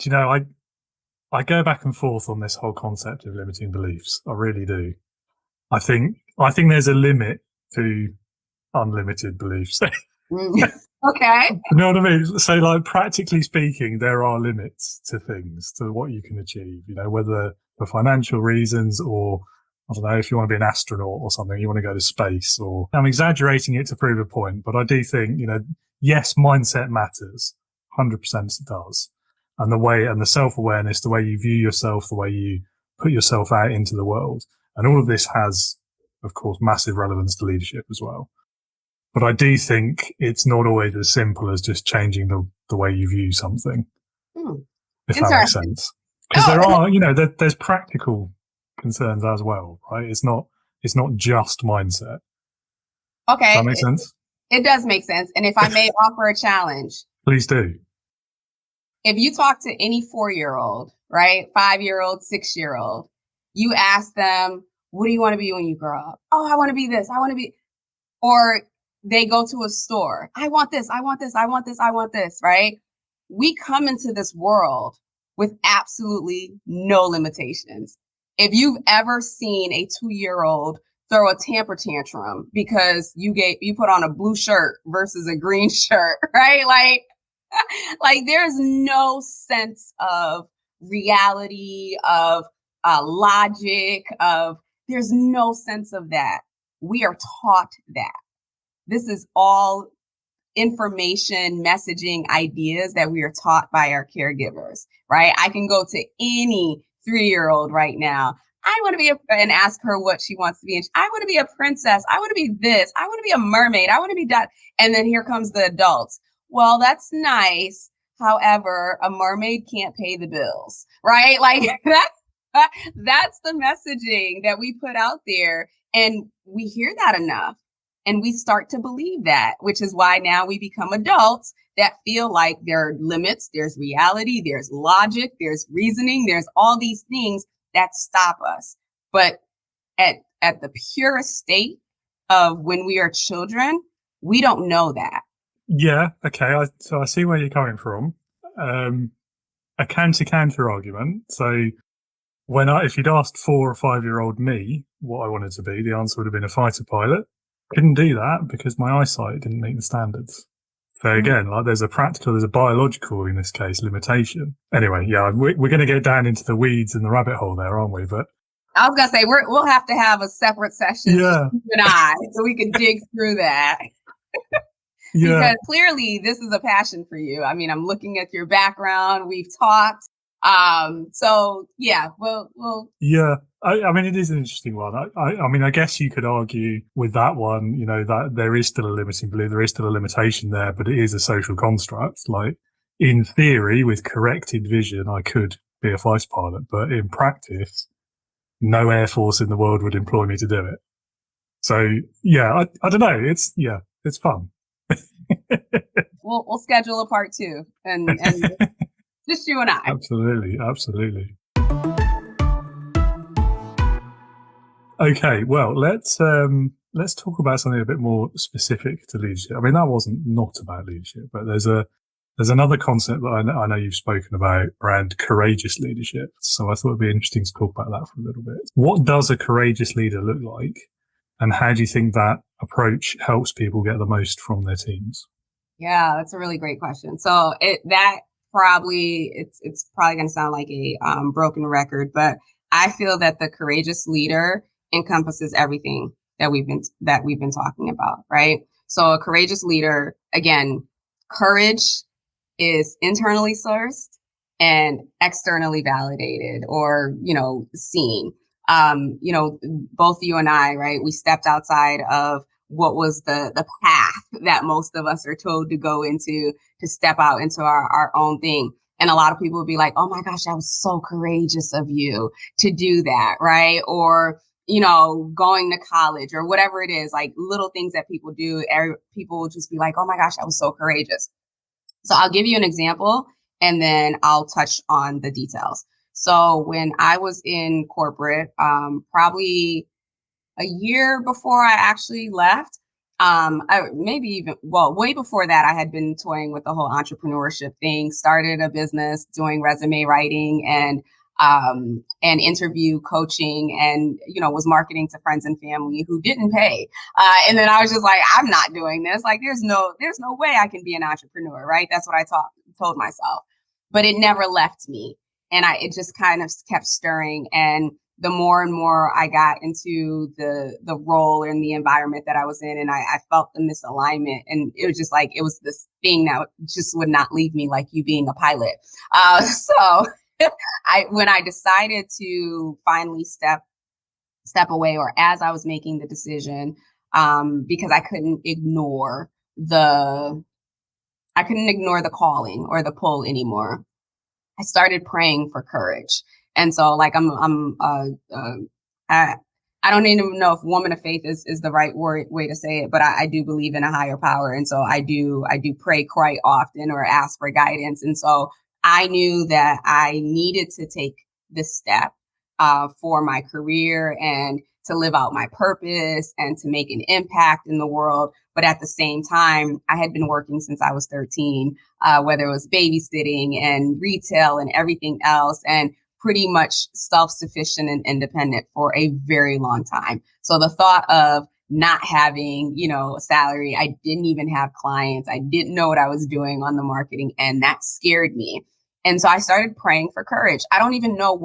you know, I go back and forth on this whole concept of limiting beliefs. I really do. I think there's a limit to unlimited beliefs. Okay. You know what I mean? So, like, practically speaking, there are limits to things, to what you can achieve, whether for financial reasons or, I don't know, if you want to be an astronaut or something, you want to go to space, or I'm exaggerating it to prove a point, but I do think, yes, mindset matters. 100% it does. And the self-awareness, the way you view yourself, the way you put yourself out into the world. And all of this has, of course, massive relevance to leadership as well. But I do think it's not always as simple as just changing the way you view something, if that makes sense. Because there are, there's practical concerns as well, right? It's not just mindset. Okay. Does that make sense? It does make sense. And if I may offer a challenge. Please do. If you talk to any 4-year-old, right, 5-year-old, 6-year-old, you ask them, what do you want to be when you grow up? Oh, I want to be this. I want to be, or they go to a store. I want this. I want this. I want this. I want this. Right. We come into this world with absolutely no limitations. If you've ever seen a 2-year-old throw a temper tantrum because you put on a blue shirt versus a green shirt, right? Like there's no sense of reality, of logic, there's no sense of that. We are taught that. This is all information, messaging, ideas that we are taught by our caregivers, right? I can go to any 3-year-old right now. I want to be and ask her what she wants to be. I want to be a princess. I want to be this. I want to be a mermaid. I want to be that. And then here comes the adults. Well, that's nice. However, a mermaid can't pay the bills, right? Like that's the messaging that we put out there. And we hear that enough. And we start to believe that, which is why now we become adults that feel like there are limits, there's reality, there's logic, there's reasoning, there's all these things that stop us. But at the purest state of when we are children, we don't know that. Yeah, okay. So I see where you're coming from. A counter argument. So if you'd asked 4 or 5-year-old me what I wanted to be, the answer would have been a fighter pilot. Couldn't do that because my eyesight didn't meet the standards. So again, like there's a biological, in this case, limitation. Anyway, yeah, we're going to get down into the weeds and the rabbit hole there, aren't we? But I was going to say, we'll have to have a separate session, yeah, you and I, so we can dig through that. Yeah. Because clearly this is a passion for you. I mean, I'm looking at your background. We've talked. So yeah, well. Yeah. I mean, it is an interesting one. I mean, I guess you could argue with that one, that there is still a limiting belief, there is still a limitation there, but it is a social construct. Like, in theory, with corrected vision, I could be a fighter pilot, but in practice, no air force in the world would employ me to do it. So yeah, I don't know. It's fun. We'll schedule a part 2 and just you and I. Absolutely. Okay, well, let's talk about something a bit more specific to leadership. I mean, that wasn't not about leadership, but there's a There's another concept that I know you've spoken about around courageous leadership. So I thought it'd be interesting to talk about that for a little bit. What does a courageous leader look like? And how do you think that approach helps people get the most from their teams? Yeah, that's a really great question. So it's probably going to sound like a broken record, but I feel that the courageous leader encompasses everything that we've been talking about, right? So a courageous leader, again, courage is internally sourced and externally validated or, seen. Both you and I, right? We stepped outside of what was the path that most of us are told to go into, to step out into our own thing. And a lot of people would be like, oh my gosh, that was so courageous of you to do that, right? Or, going to college or whatever it is, like little things that people do, people will just be like, oh my gosh, that was so courageous. So I'll give you an example and then I'll touch on the details. So when I was in corporate, probably a year before I actually left, way before that, I had been toying with the whole entrepreneurship thing, started a business doing resume writing and interview coaching and, was marketing to friends and family who didn't pay. And then I was just like, I'm not doing this. Like, there's no way I can be an entrepreneur, right? That's what I told myself, but it never left me. And it just kind of kept stirring. And the more and more I got into the role and the environment that I was in, and I felt the misalignment, and it was just like, it was this thing that just would not leave me, like you being a pilot. So when I decided to finally step away, or as I was making the decision, because I couldn't ignore the calling or the pull anymore, I started praying for courage. And so, like, I don't even know if woman of faith is the right way to say it, but I do believe in a higher power. And so I do pray quite often or ask for guidance. And so I knew that I needed to take this step for my career and to live out my purpose and to make an impact in the world. But at the same time, I had been working since I was 13, whether it was babysitting and retail and everything else, and pretty much self-sufficient and independent for a very long time. So the thought of not having, a salary, I didn't even have clients, I didn't know what I was doing on the marketing, and that scared me. And so I started praying for courage. I don't even know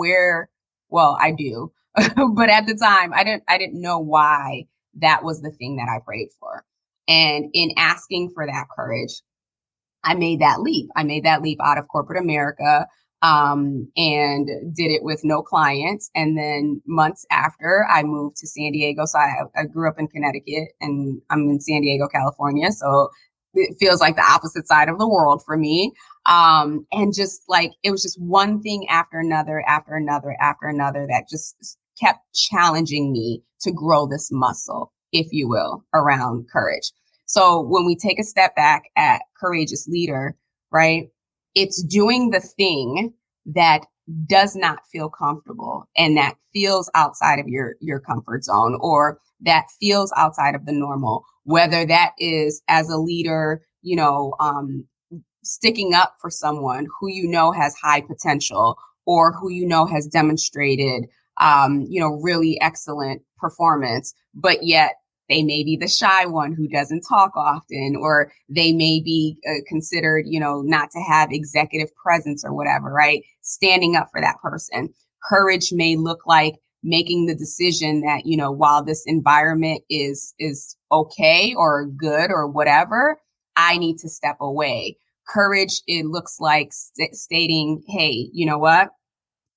I do, but at the time I didn't know why that was the thing that I prayed for. And in asking for that courage, I made that leap. Out of corporate America, and did it with no clients. And then months after, I moved to San Diego. So I grew up in Connecticut and I'm in San Diego, California. So it feels like the opposite side of the world for me. And just like, it was just one thing after another, that just kept challenging me to grow this muscle, if you will, around courage. So when we take a step back at courageous leader, right, it's doing the thing that does not feel comfortable and that feels outside of your comfort zone, or that feels outside of the normal, whether that is as a leader, sticking up for someone who has high potential, or who has demonstrated really excellent performance, but yet they may be the shy one who doesn't talk often, or they may be considered, not to have executive presence or whatever, right? Standing up for that person. Courage may look like making the decision that, while this environment is okay or good or whatever, I need to step away. Courage, it looks like stating, hey, you know what?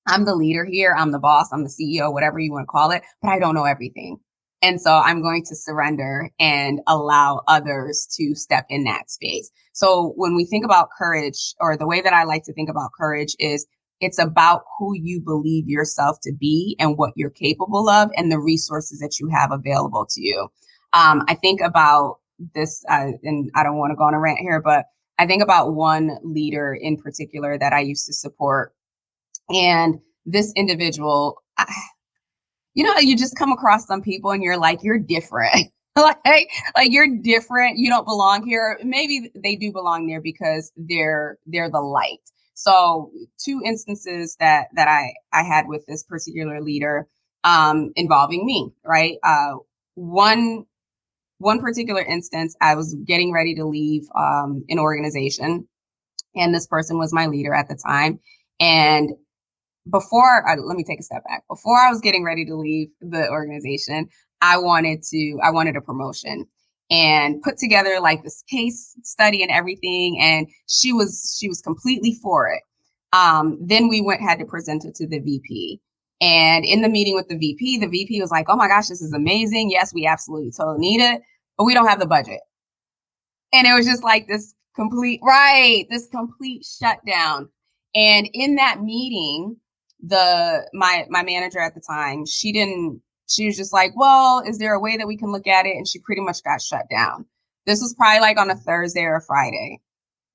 I'm the leader here. I'm the boss. I'm the CEO, whatever you want to call it, but I don't know everything. And so I'm going to surrender and allow others to step in that space. So when we think about courage, or the way that I like to think about courage, is it's about who you believe yourself to be and what you're capable of and the resources that you have available to you. I think about this, and I don't want to go on a rant here, but I think about one leader in particular that I used to support. And this individual, you just come across some people and you're like, you're different. like you're different. You don't belong here. Maybe they do belong there because they're the light. So two instances that I had with this particular leader involving me, right? One particular instance, I was getting ready to leave an organization, and this person was my leader at the time. And let me take a step back. Before I was getting ready to leave the organization, I wanted a promotion and put together like this case study and everything. And she was completely for it. Then we had to present it to the VP. And in the meeting with the VP was like, oh my gosh, this is amazing. Yes, we absolutely totally need it, but we don't have the budget. And it was just like this complete shutdown. And in that meeting, my manager at the time, she was just like, well, is there a way that we can look at it? And she pretty much got shut down. This was probably like on a Thursday or a Friday.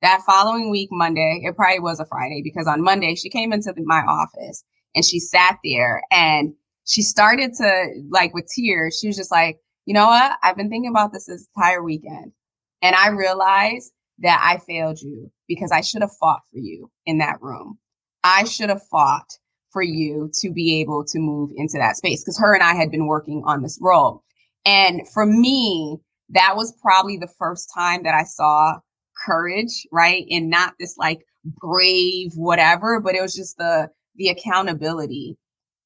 That following week, Monday, it probably was a Friday, because on Monday she came into my office and she sat there and she started to, like, with tears, she was just like, you know what? I've been thinking about this entire weekend. And I realized that I failed you because I should have fought for you in that room. I should have fought for you to be able to move into that space, because her and I had been working on this role. And for me, that was probably the first time that I saw courage, right? And not this like brave whatever, but it was just the accountability,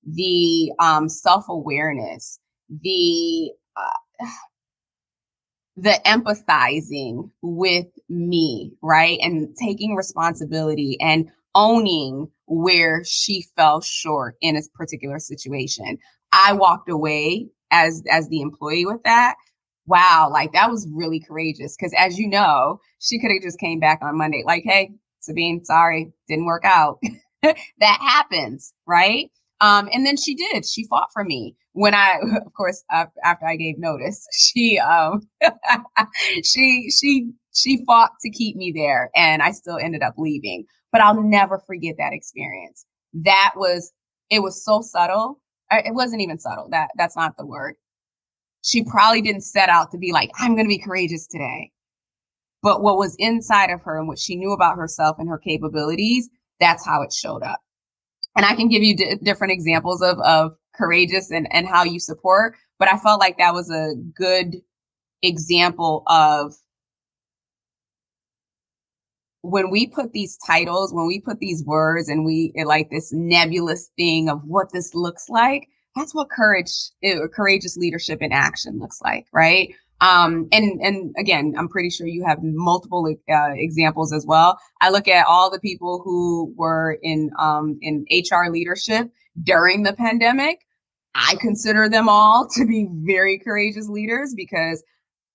the self-awareness, the empathizing with me, right? And taking responsibility and owning where she fell short in a particular situation. I walked away as the employee with that. Wow, like that was really courageous, because as you know, she could have just came back on Monday like, hey, Sabine, sorry, didn't work out. That happens, right? And then she did. She fought for me when of course, after I gave notice, she she fought to keep me there, and I still ended up leaving. But I'll never forget that experience. It was so subtle. It wasn't even subtle. That's not the word. She probably didn't set out to be like, I'm going to be courageous today. But what was inside of her and what she knew about herself and her capabilities, that's how it showed up. And I can give you different examples of courageous and how you support. But I felt like that was a good example of when we put these titles, when we put these words, and like this nebulous thing of what this looks like, that's what courageous leadership in action looks like, right? And again, I'm pretty sure you have multiple examples as well. I look at all the people who were in HR leadership during the pandemic. I consider them all to be very courageous leaders, because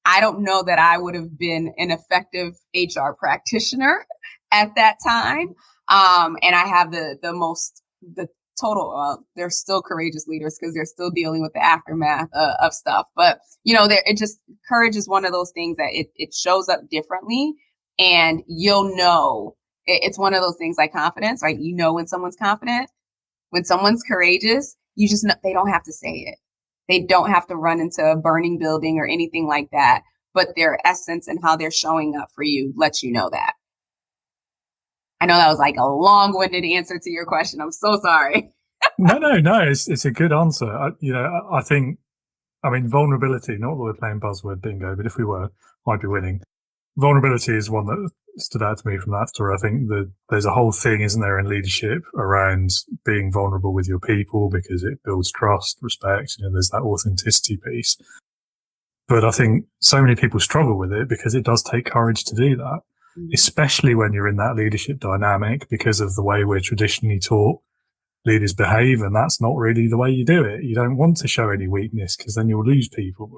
I don't know that I would have been an effective HR practitioner at that time. And I have the total, they're still courageous leaders because they're still dealing with the aftermath of stuff. But, courage is one of those things that it shows up differently, and you'll know. It's one of those things like confidence, right? You know when someone's confident, when someone's courageous, you just know they don't have to say it. They don't have to run into a burning building or anything like that, but their essence and how they're showing up for you lets you know that. I know that was like a long-winded answer to your question. I'm so sorry. No. It's a good answer. I think, vulnerability, not that we're playing buzzword bingo, but if we were, I'd be winning. Vulnerability is one that stood out to me from that story. I think that there's a whole thing, isn't there, in leadership around being vulnerable with your people, because it builds trust, respect, there's that authenticity piece. But I think so many people struggle with it because it does take courage to do that, especially when you're in that leadership dynamic, because of the way we're traditionally taught leaders behave, and that's not really the way you do it. You don't want to show any weakness, because then you'll lose people.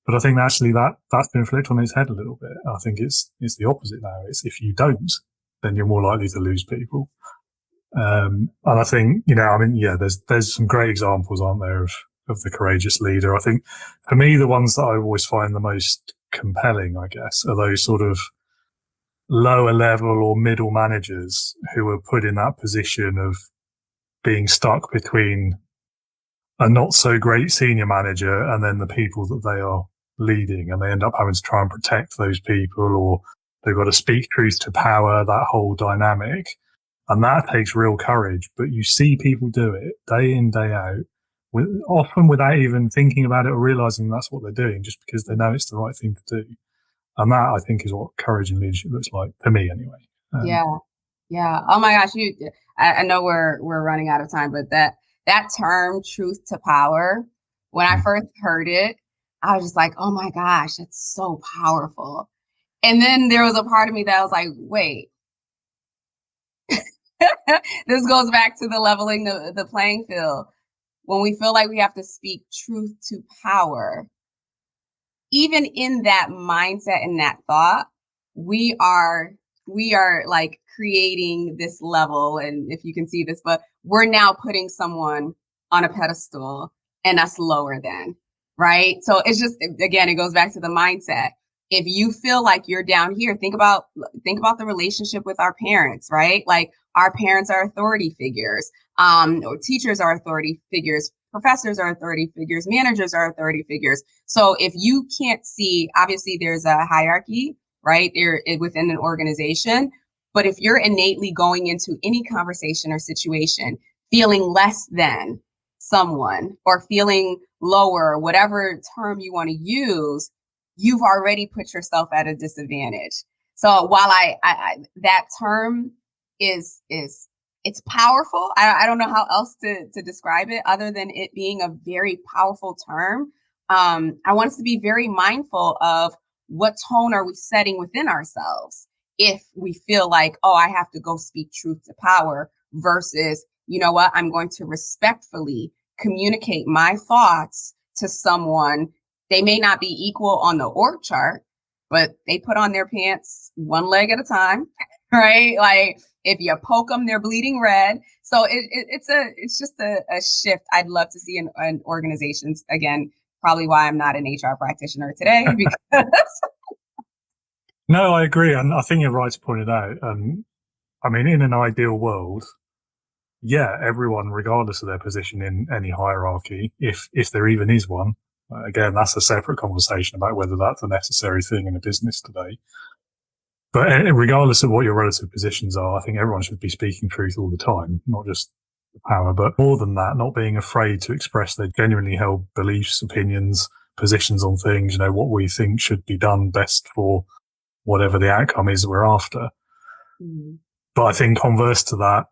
But I think actually that's been flipped on its head a little bit. I think it's the opposite now. It's if you don't, then you're more likely to lose people. And I think, there's some great examples, aren't there, of the courageous leader. I think for me, the ones that I always find the most compelling, I guess, are those sort of lower level or middle managers who are put in that position of being stuck between a not so great senior manager and then the people that they are leading, and they end up having to try and protect those people, or they've got to speak truth to power, that whole dynamic. And that takes real courage, but you see people do it day in, day out, often without even thinking about it or realizing that's what they're doing, just because they know it's the right thing to do. And that, I think, is what courage and leadership looks like, for me anyway. Yeah. Oh my gosh, I know we're running out of time, but that term, truth to power, when I first heard it, I was just like, oh my gosh, it's so powerful. And then there was a part of me that was like, wait, this goes back to the leveling the playing field. When we feel like we have to speak truth to power, even in that mindset and that thought, we are like creating this level. And if you can see this, but we're now putting someone on a pedestal and us lower than, right? So it's just, again, it goes back to the mindset. If you feel like you're down here, think about the relationship with our parents, right? Like our parents are authority figures, or teachers are authority figures, professors are authority figures, managers are authority figures. So if you can't see, obviously there's a hierarchy, right, there within an organization. But if you're innately going into any conversation or situation feeling less than someone or feeling lower, whatever term you want to use, you've already put yourself at a disadvantage. So while I that term is it's powerful, I don't know how else to describe it other than it being a very powerful term. I want us to be very mindful of what tone are we setting within ourselves if we feel like, oh, I have to go speak truth to power versus, you know what, I'm going to respectfully communicate my thoughts to someone. They may not be equal on the org chart, but they put on their pants one leg at a time, right? Like if you poke them, they're bleeding red. So it's just a shift I'd love to see in organizations. Again, probably why I'm not an HR practitioner today, because No, I agree. And I think you're right to point it out. I mean, in an ideal world, yeah, everyone, regardless of their position in any hierarchy, if there even is one, again, that's a separate conversation about whether that's a necessary thing in a business today. But regardless of what your relative positions are, I think everyone should be speaking truth all the time, not just the power, but more than that, not being afraid to express their genuinely held beliefs, opinions, positions on things, you know, what we think should be done best for whatever the outcome is that we're after. Mm-hmm. But I think converse to that,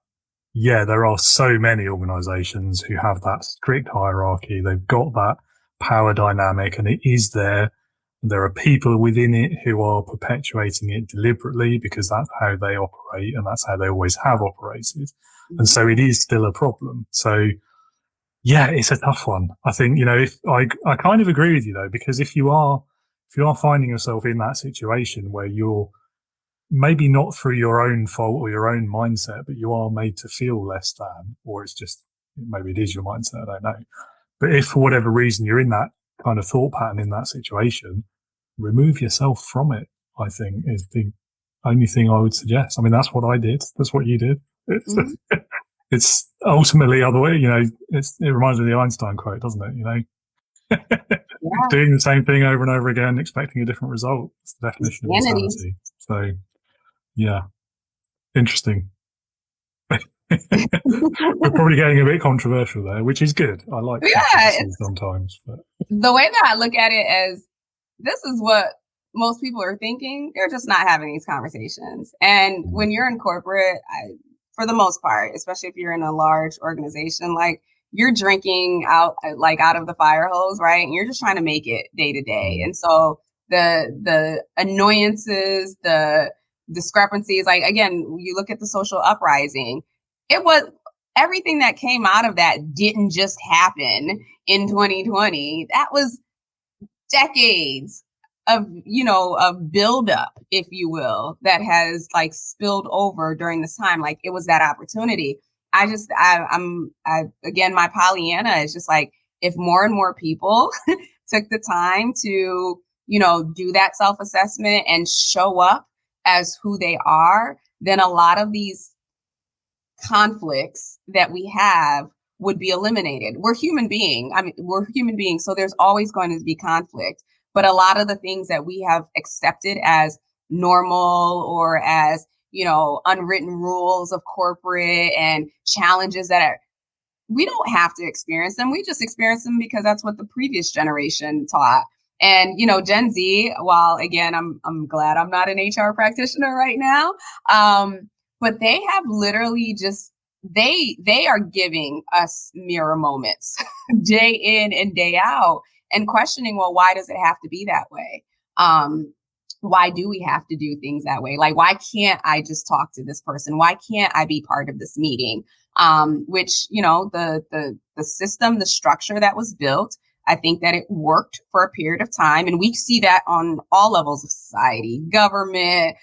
yeah, there are so many organizations who have that strict hierarchy. They've got that power dynamic and it is there. There are people within it who are perpetuating it deliberately because that's how they operate and that's how they always have operated. Mm-hmm. And so it is still a problem. So yeah, it's a tough one. I think, you know, if I kind of agree with you though, because if you are finding yourself in that situation where you're maybe not through your own fault or your own mindset, but you are made to feel less than, or it's just, maybe it is your mindset, I don't know. But if for whatever reason you're in that kind of thought pattern in that situation, remove yourself from it, I think is the only thing I would suggest. I mean, that's what I did. That's what you did. It's ultimately other way, you know, it reminds me of the Einstein quote, doesn't it? You know, yeah. Doing the same thing over and over again, expecting a different result. It's the definition of insanity. So, yeah, interesting. We're probably getting a bit controversial there, which is good. I like controversy sometimes. But the way that I look at it as this is what most people are thinking. They're just not having these conversations. And when you're in corporate, for the most part, especially if you're in a large organization, like you're drinking out of the fire hose, right? And you're just trying to make it day to day. And so the annoyances, the discrepancies, like again, you look at the social uprising, it was everything that came out of that didn't just happen in 2020. That was decades of, you know, of buildup, if you will, that has like spilled over during this time. Like it was that opportunity. Again, my Pollyanna is just like, if more and more people took the time to, you know, do that self-assessment and show up as who they are, then a lot of these conflicts that we have would be eliminated. We're human beings. So there's always going to be conflict. But a lot of the things that we have accepted as normal or as, unwritten rules of corporate and challenges that we don't have to experience them. We just experience them because that's what the previous generation taught. And, Gen Z, while again, I'm glad I'm not an HR practitioner right now. But they have literally just, they are giving us mirror moments day in and day out and questioning, well, why does it have to be that way? Why do we have to do things that way? Like, why can't I just talk to this person? Why can't I be part of this meeting? Which, the system, the structure that was built, I think that it worked for a period of time. And we see that on all levels of society, government,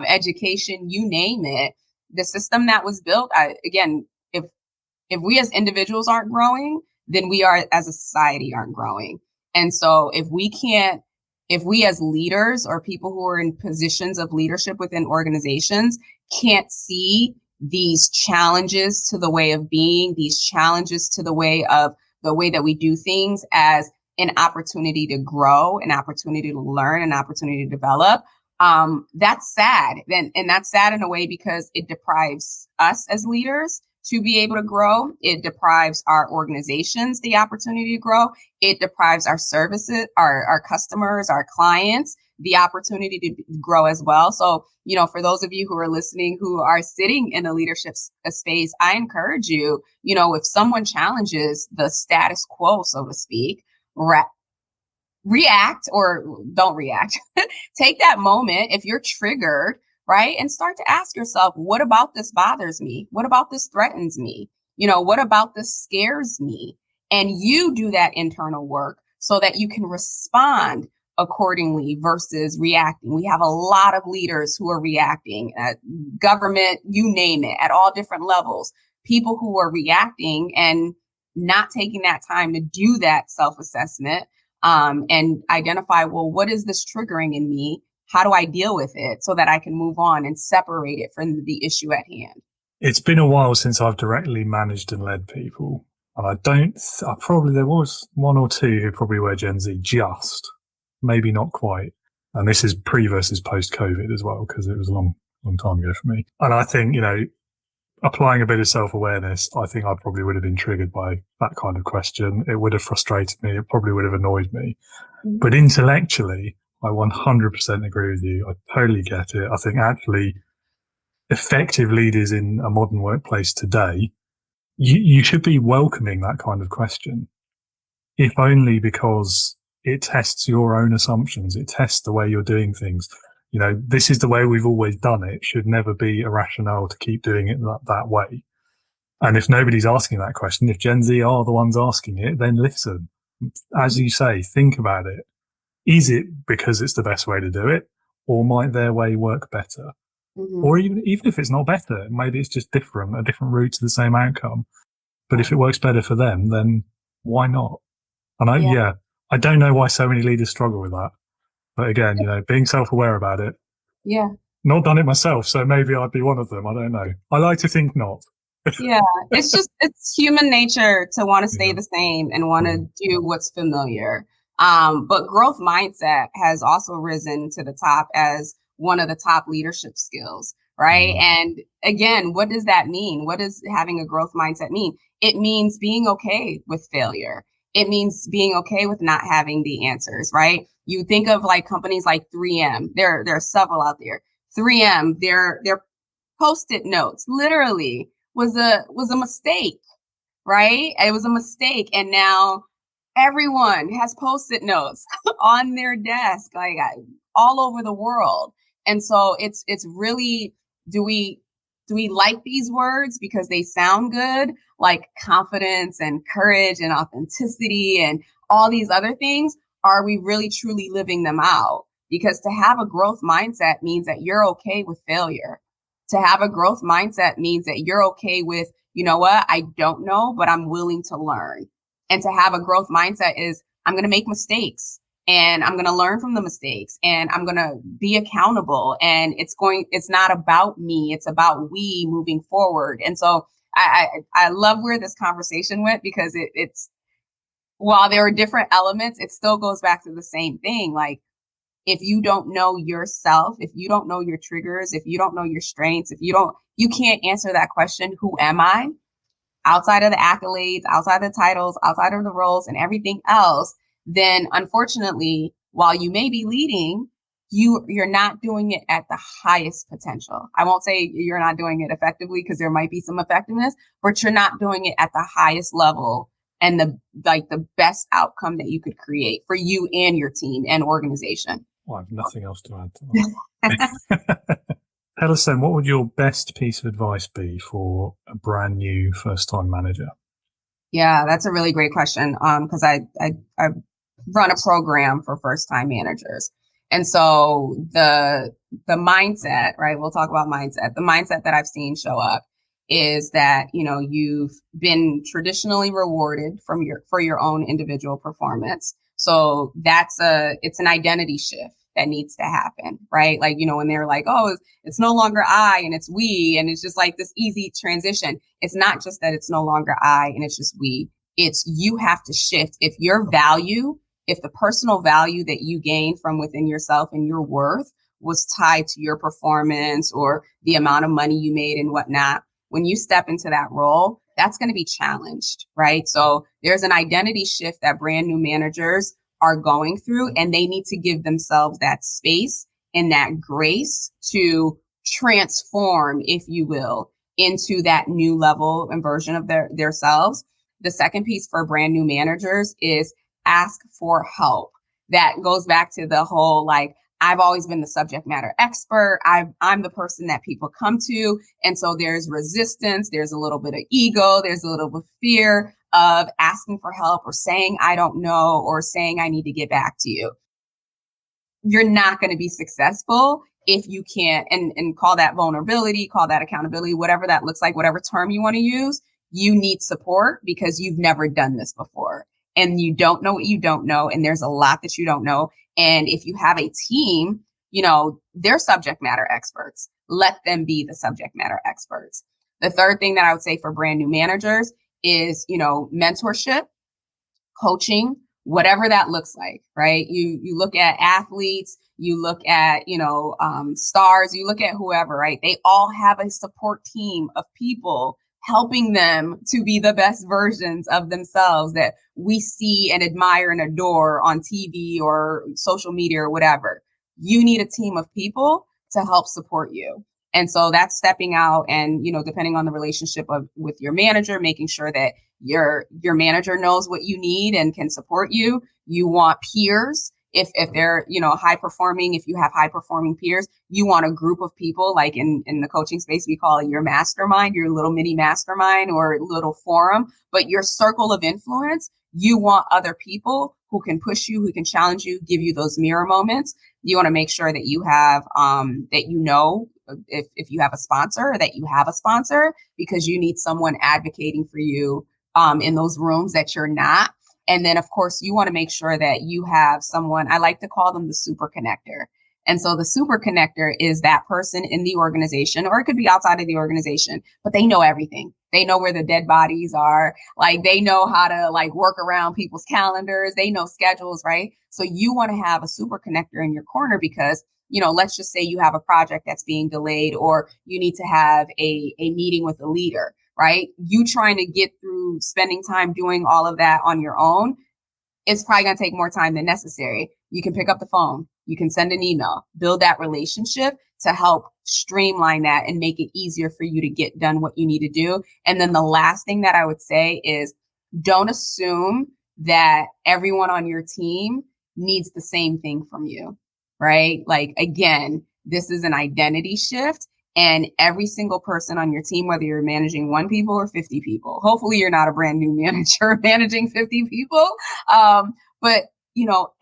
education, you name it. The system that was built, again, if we as individuals aren't growing, then we are as a society aren't growing. And so if we as leaders or people who are in positions of leadership within organizations can't see these challenges to the way of being, these challenges to the way that we do things as an opportunity to grow, an opportunity to learn, an opportunity to develop, that's sad. And that's sad in a way because it deprives us as leaders to be able to grow. It deprives our organizations the opportunity to grow. It deprives our services, our customers, our clients, the opportunity to grow as well. So, for those of you who are listening, who are sitting in a leadership space, I encourage you, if someone challenges the status quo, so to speak, react or don't react. Take that moment if you're triggered, right? And start to ask yourself, what about this bothers me? What about this threatens me? What about this scares me? And you do that internal work so that you can respond accordingly versus reacting. We have a lot of leaders who are reacting at government, you name it, at all different levels, people who are reacting and not taking that time to do that self-assessment and identify, well, what is this triggering in me? How do I deal with it so that I can move on and separate it from the issue at hand? It's been a while since I've directly managed and led people. And there was one or two who probably were Gen Z, just maybe not quite. And this is pre versus post COVID as well, because it was a long time ago for me. And I think, applying a bit of self-awareness, I think I probably would have been triggered by that kind of question. It would have frustrated me. It probably would have annoyed me. Mm-hmm. But intellectually, I 100% agree with you. I totally get it. I think actually effective leaders in a modern workplace today, you should be welcoming that kind of question, if only because it tests your own assumptions. It tests the way you're doing things. This is the way we've always done it. Should never be a rationale to keep doing it that way. And if nobody's asking that question, if Gen Z are the ones asking it, then listen. As you say, think about it. Is it because it's the best way to do it? Or might their way work better? Mm-hmm. Or even if it's not better, maybe it's just a different route to the same outcome. But if it works better for them, then why not? And I don't know why so many leaders struggle with that. But again, being self-aware about it. Yeah. Not done it myself, so maybe I'd be one of them. I don't know. I like to think not. Yeah. It's human nature to want to stay the same and want to do what's familiar. But growth mindset has also risen to the top as one of the top leadership skills, right? And again, what does that mean? What does having a growth mindset mean? It means being okay with failure. It means being okay with not having the answers, right? You think of like companies like 3M. There are several out there. 3M, their Post-it notes literally was a mistake, right? It was a mistake, and now everyone has Post-it notes on their desk, like all over the world. And so it's really, do we like these words because they sound good, like confidence and courage and authenticity and all these other things? Are we really truly living them out? Because to have a growth mindset means that you're okay with failure. To have a growth mindset means that you're okay with, you know what, I don't know, but I'm willing to learn. And to have a growth mindset is, I'm going to make mistakes and I'm going to learn from the mistakes and I'm going to be accountable. And it's not about me. It's about we moving forward. And so I love where this conversation went, because while there are different elements, it still goes back to the same thing. Like, if you don't know yourself, if you don't know your triggers, if you don't know your strengths, you can't answer that question, who am I? Outside of the accolades, outside of the titles, outside of the roles and everything else, then unfortunately, while you may be leading, you're not doing it at the highest potential. I won't say you're not doing it effectively, because there might be some effectiveness, but you're not doing it at the highest level and the best outcome that you could create for you and your team and organization. Well, I have nothing else to add to that. Tell us then, what would your best piece of advice be for a brand new first-time manager? Yeah, that's a really great question. Because I run a program for first-time managers, and so the mindset, right? We'll talk about mindset. The mindset that I've seen show up is that you've been traditionally rewarded for your own individual performance. So it's an identity shift that needs to happen, right? Like, when they're like, oh, it's no longer I and it's we, and it's just like this easy transition. It's not just that it's no longer I and it's just we. It's you have to shift. If the personal value that you gain from within yourself and your worth was tied to your performance or the amount of money you made and whatnot, when you step into that role, that's going to be challenged, right? So there's an identity shift that brand new managers are going through, and they need to give themselves that space and that grace to transform, if you will, into that new level and version of their selves. The second piece for brand new managers is ask for help. That goes back to the whole, like, I've always been the subject matter expert. I'm the person that people come to. And so there's resistance. There's a little bit of ego. There's a little bit of fear of asking for help or saying, I don't know, or saying I need to get back to you. You're not going to be successful if you can't, and call that vulnerability, call that accountability, whatever that looks like, whatever term you want to use. You need support because you've never done this before. And you don't know what you don't know. And there's a lot that you don't know. And if you have a team, they're subject matter experts. Let them be the subject matter experts. The third thing that I would say for brand new managers is, mentorship, coaching, whatever that looks like, right? You look at athletes, you look at, stars, you look at whoever, right? They all have a support team of people helping them to be the best versions of themselves that we see and admire and adore on TV or social media or whatever. You need a team of people to help support you. And so that's stepping out and, depending on the relationship with your manager, making sure that your manager knows what you need and can support you. You want peers. If they're, high performing, if you have high performing peers, you want a group of people, like in the coaching space, we call it your mastermind, your little mini mastermind or little forum, but your circle of influence. You want other people who can push you, who can challenge you, give you those mirror moments. You want to make sure that you have, if you have a sponsor, that you have a sponsor, because you need someone advocating for you in those rooms that you're not. And then, of course, you want to make sure that you have someone, I like to call them the super connector. And so the super connector is that person in the organization, or it could be outside of the organization, but they know everything. They know where the dead bodies are. Like, they know how to work around people's calendars. They know schedules, right? So you want to have a super connector in your corner because, let's just say you have a project that's being delayed, or you need to have a meeting with a leader, right? You trying to get through spending time doing all of that on your own, it's probably going to take more time than necessary. You can pick up the phone, you can send an email, build that relationship to help streamline that and make it easier for you to get done what you need to do. And then the last thing that I would say is, don't assume that everyone on your team needs the same thing from you, right? Like, again, this is an identity shift. And every single person on your team, whether you're managing 1 people or 50 people, hopefully you're not a brand new manager managing 50 people. But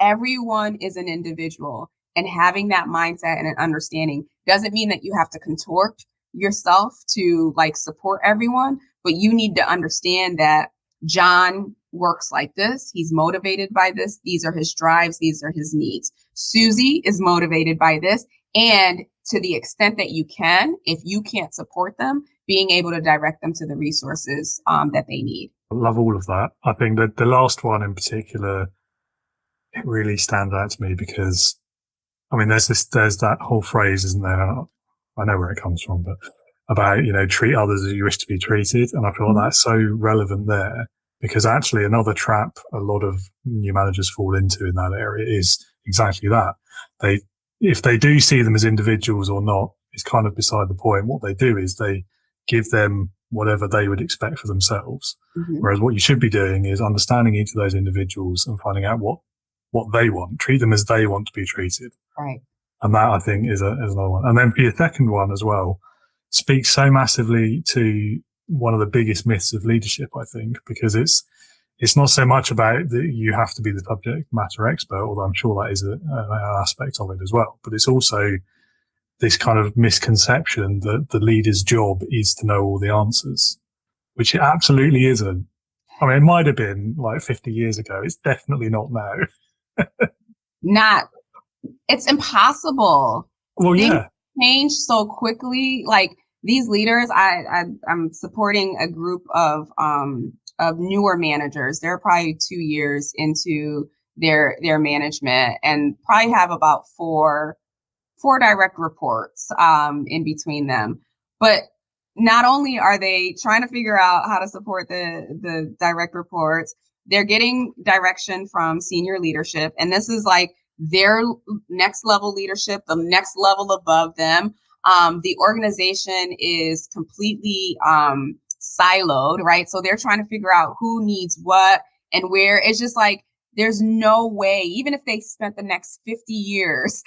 everyone is an individual, and having that mindset and an understanding doesn't mean that you have to contort yourself to support everyone, but you need to understand that John works like this. He's motivated by this. These are his drives. These are his needs. Susie is motivated by this. And to the extent that you can, if you can't support them, being able to direct them to the resources that they need. I love all of that. I think that the last one in particular, it really stands out to me because, I mean, there's that whole phrase, isn't there? I know where it comes from, but about, treat others as you wish to be treated. And I feel like that's so relevant there because actually another trap a lot of new managers fall into in that area is exactly that. If they do see them as individuals or not, it's kind of beside the point. What they do is they give them whatever they would expect for themselves. Mm-hmm. Whereas what you should be doing is understanding each of those individuals and finding out what they want. Treat them as they want to be treated. Right. And that, I think, is another one. And then for your second one as well, speaks so massively to one of the biggest myths of leadership, I think, because it's not so much about that you have to be the subject matter expert, although I'm sure that is an aspect of it as well. But it's also this kind of misconception that the leader's job is to know all the answers, which it absolutely isn't. I mean, it might have been like 50 years ago. It's definitely not now. It's impossible. Well, Things yeah. change so quickly. Like these leaders, I'm supporting a group of newer managers. They're probably 2 years into their management and probably have about four direct reports in between them. But not only are they trying to figure out how to support the direct reports, they're getting direction from senior leadership. And this is like their next level leadership, the next level above them. The organization is completely siloed, right? So they're trying to figure out who needs what and where. It's just like, there's no way, even if they spent the next 50 years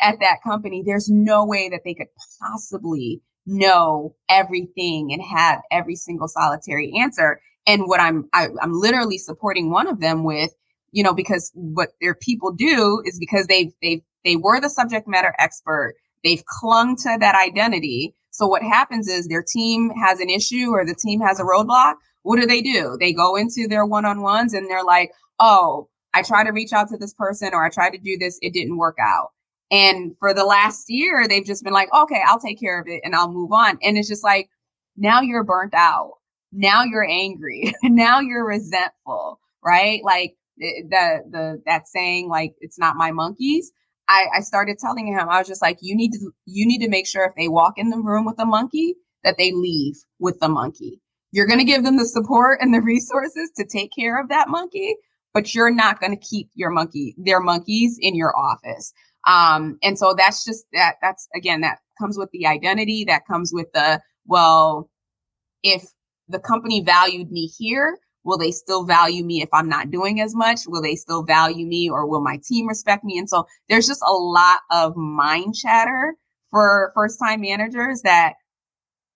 at that company, there's no way that they could possibly know everything and have every single solitary answer. And what I'm literally supporting one of them with, because what their people do is because they were the subject matter expert, they've clung to that identity. So what happens is their team has an issue or the team has a roadblock. What do? They go into their one-on-ones and they're like, oh, I tried to reach out to this person or I tried to do this. It didn't work out. And for the last year, they've just been like, okay, I'll take care of it and I'll move on. And it's just like, now you're burnt out. Now you're angry. Now you're resentful, right? Like that saying, like, it's not my monkeys. I started telling him, I was just like, you need to make sure if they walk in the room with a monkey, that they leave with the monkey. You're going to give them the support and the resources to take care of that monkey, but you're not going to keep their monkeys in your office. And so that's just that's again, that comes with the identity, that comes with if the company valued me here, will they still value me if I'm not doing as much? Will they still value me or will my team respect me? And so there's just a lot of mind chatter for first time managers that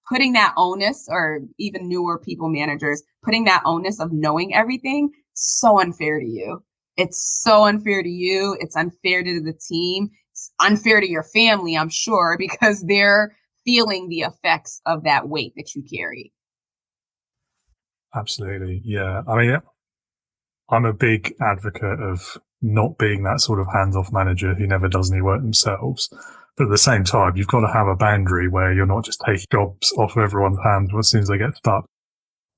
putting that onus, or even newer people managers, putting that onus of knowing everything, so unfair to you. It's so unfair to you. It's unfair to the team. It's unfair to your family, I'm sure, because they're feeling the effects of that weight that you carry. Absolutely. Yeah. I mean, I'm a big advocate of not being that sort of hands-off manager who never does any work themselves. But at the same time, you've got to have a boundary where you're not just taking jobs off of everyone's hands as soon as they get stuck.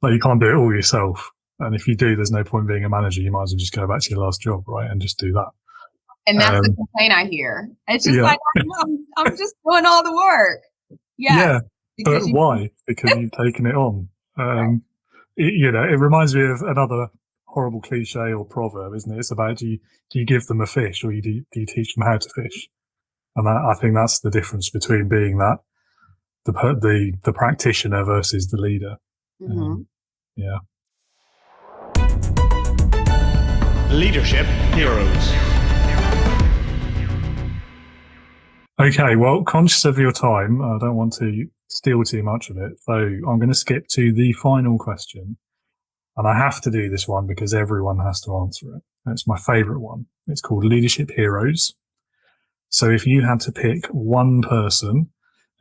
Like, you can't do it all yourself. And if you do, there's no point being a manager. You might as well just go back to your last job, right? And just do that. And that's the complaint I hear. It's just like, I'm just doing all the work. Yes, yeah. But why? Because you've taken it on. Right. It reminds me of another horrible cliche or proverb, isn't it? It's about, do you give them a fish or do you teach them how to fish? And I think that's the difference between being the practitioner versus the leader. Mm-hmm. Yeah. Leadership heroes. Okay, well, conscious of your time, I don't want to steal too much of it. So I'm going to skip to the final question. And I have to do this one because everyone has to answer it. It's my favorite one. It's called Leadership Heroes. So if you had to pick one person,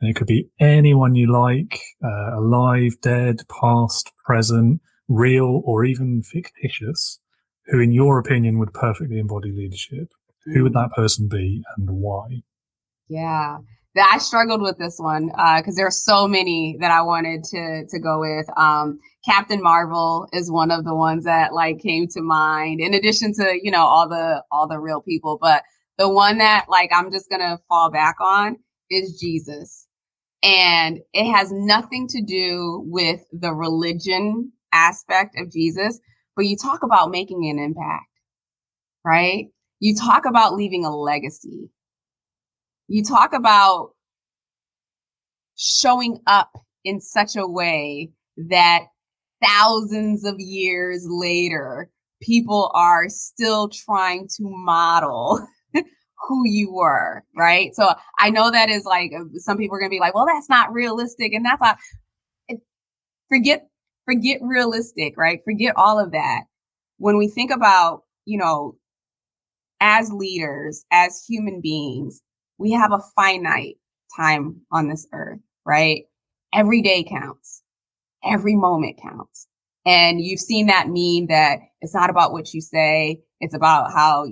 and it could be anyone you like, alive, dead, past, present, real, or even fictitious, who in your opinion would perfectly embody leadership, who would that person be and why? Yeah, I struggled with this one because there are so many that I wanted to go with. Captain Marvel is one of the ones that like came to mind, in addition to all the real people. But the one that like I'm just gonna fall back on is Jesus, and it has nothing to do with the religion aspect of Jesus. But you talk about making an impact, right? You talk about leaving a legacy. You talk about showing up in such a way that thousands of years later, people are still trying to model who you were, right? So I know that is like, some people are going to be like, well, that's not realistic. And that's not, forget, forget realistic, right? Forget all of that. When we think about, as leaders, as human beings, we have a finite time on this earth, right? Every day counts. Every moment counts. And you've seen that meme that it's not about what you say. It's about how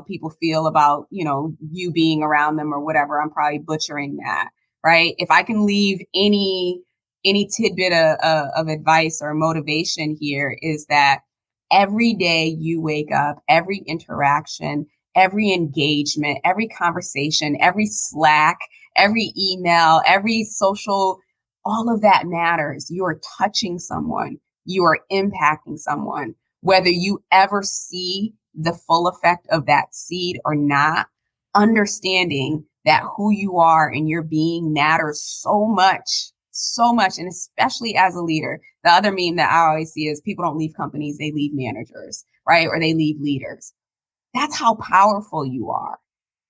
people feel about, you being around them or whatever. I'm probably butchering that, right? If I can leave any tidbit of advice or motivation here, is that every day you wake up, every interaction, every engagement, every conversation, every Slack, every email, every social, all of that matters. You are touching someone, you are impacting someone, whether you ever see the full effect of that seed or not. Understanding that who you are and your being matters so much, so much. And especially as a leader, the other meme that I always see is people don't leave companies, they leave managers, right? Or they leave leaders. That's how powerful you are.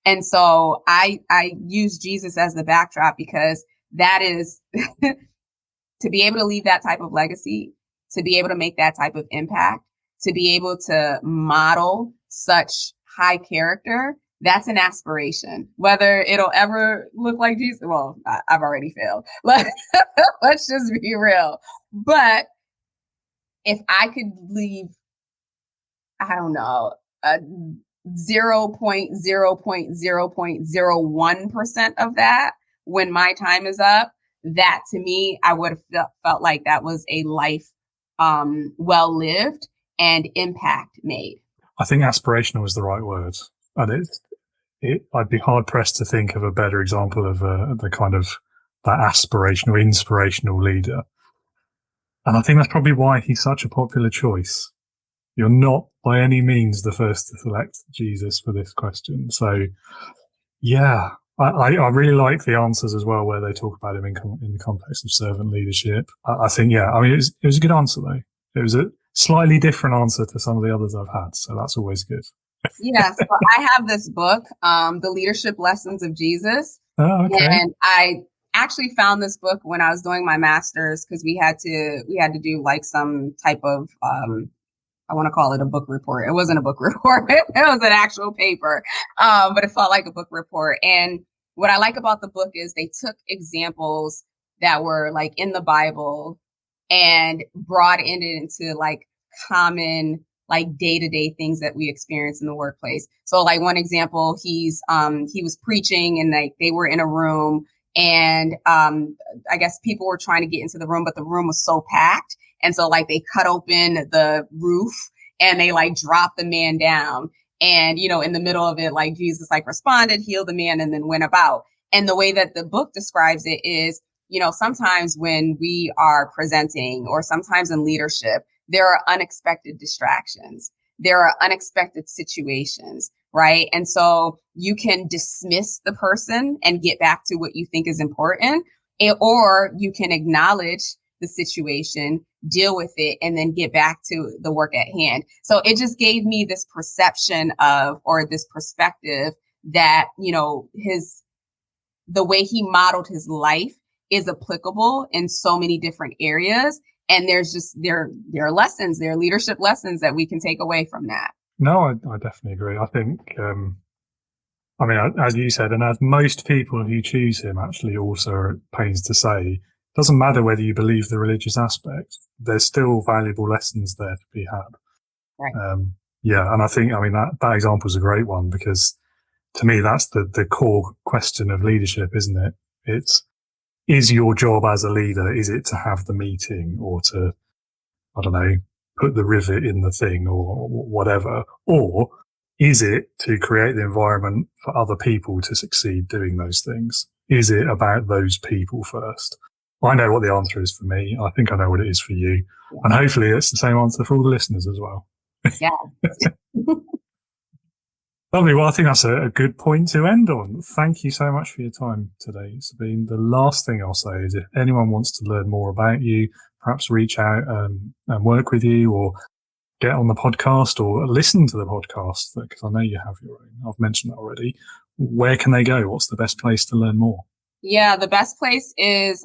And so I use Jesus as the backdrop, because that is to be able to leave that type of legacy, to be able to make that type of impact, to be able to model such high character. That's an aspiration. Whether it'll ever look like Jesus, well, I've already failed. Let's just be real. But if I could leave, I don't know, a 0.0.0.001% of that when my time is up, that to me, I would have felt like that was a life well lived and impact made. I think aspirational is the right word. And I'd be hard pressed to think of a better example of the kind of that aspirational, inspirational leader. And I think that's probably why he's such a popular choice. You're not by any means the first to select Jesus for this question. So, yeah, I really like the answers as well, where they talk about him in the context of servant leadership. I think, yeah, I mean, it was a good answer, though. It was a slightly different answer to some of the others I've had. So that's always good. Yeah, so I have this book, The Leadership Lessons of Jesus. Oh, okay. And I actually found this book when I was doing my master's, because we had to do like some type of I want to call it a book report. It wasn't a book report. It was an actual paper, but it felt like a book report. And what I like about the book is they took examples that were like in the Bible and brought it into like common, like day-to-day things that we experience in the workplace. So like one example, he was preaching, and like they were in a room, and I guess people were trying to get into the room, but the room was so packed. And so like they cut open the roof and they like dropped the man down. And, in the middle of it, like Jesus like responded, healed the man, and then went about. And the way that the book describes it is, sometimes when we are presenting, or sometimes in leadership, there are unexpected distractions. There are unexpected situations, right? And so you can dismiss the person and get back to what you think is important, or you can acknowledge the situation, deal with it, and then get back to the work at hand. So it just gave me this perception of, or this perspective that, the way he modeled his life is applicable in so many different areas. And there are lessons, there are leadership lessons that we can take away from that. No, I definitely agree. I think, as you said, and as most people who choose him actually also are at pains to say, doesn't matter whether you believe the religious aspect, there's still valuable lessons there to be had. Right. Yeah, and I think, that example is a great one, because to me, that's the core question of leadership, isn't it? Is your job as a leader, is it to have the meeting or to, I don't know, put the rivet in the thing or whatever? Or is it to create the environment for other people to succeed doing those things? Is it about those people first? I know what the answer is for me. I think I know what it is for you. And hopefully it's the same answer for all the listeners as well. Yeah. Lovely. Well, I think that's a good point to end on. Thank you so much for your time today, Sabine. The last thing I'll say is if anyone wants to learn more about you, perhaps reach out and work with you or get on the podcast or listen to the podcast, because I know you have your own. I've mentioned that already. Where can they go? What's the best place to learn more? Yeah, the best place is,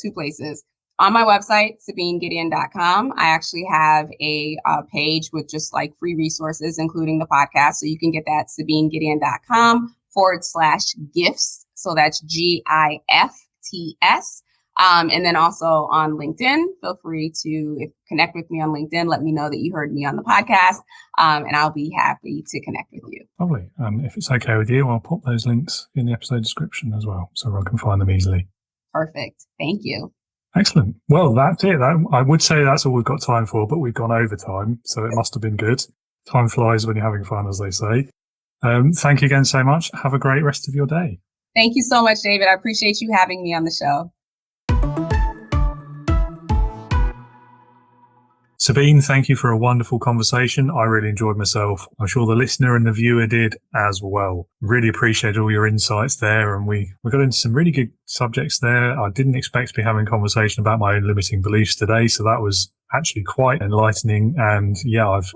two places. On my website, SabineGedeon.com, I actually have a page with just like free resources, including the podcast. So you can get that SabineGedeon.com/gifts. So that's GIFTS. And then also on LinkedIn, feel free to connect with me on LinkedIn. Let me know that you heard me on the podcast, and I'll be happy to connect with you. Lovely. If it's okay with you, I'll pop those links in the episode description as well, so everyone can find them easily. Perfect. Thank you. Excellent. Well, that's it. I would say that's all we've got time for, but we've gone over time, so it must have been good. Time flies when you're having fun, as they say. Thank you again so much. Have a great rest of your day. Thank you so much, David. I appreciate you having me on the show. Sabine, thank you for a wonderful conversation. I really enjoyed myself. I'm sure the listener and the viewer did as well. Really appreciate all your insights there. And we got into some really good subjects there. I didn't expect to be having a conversation about my own limiting beliefs today. So that was actually quite enlightening. And yeah, I've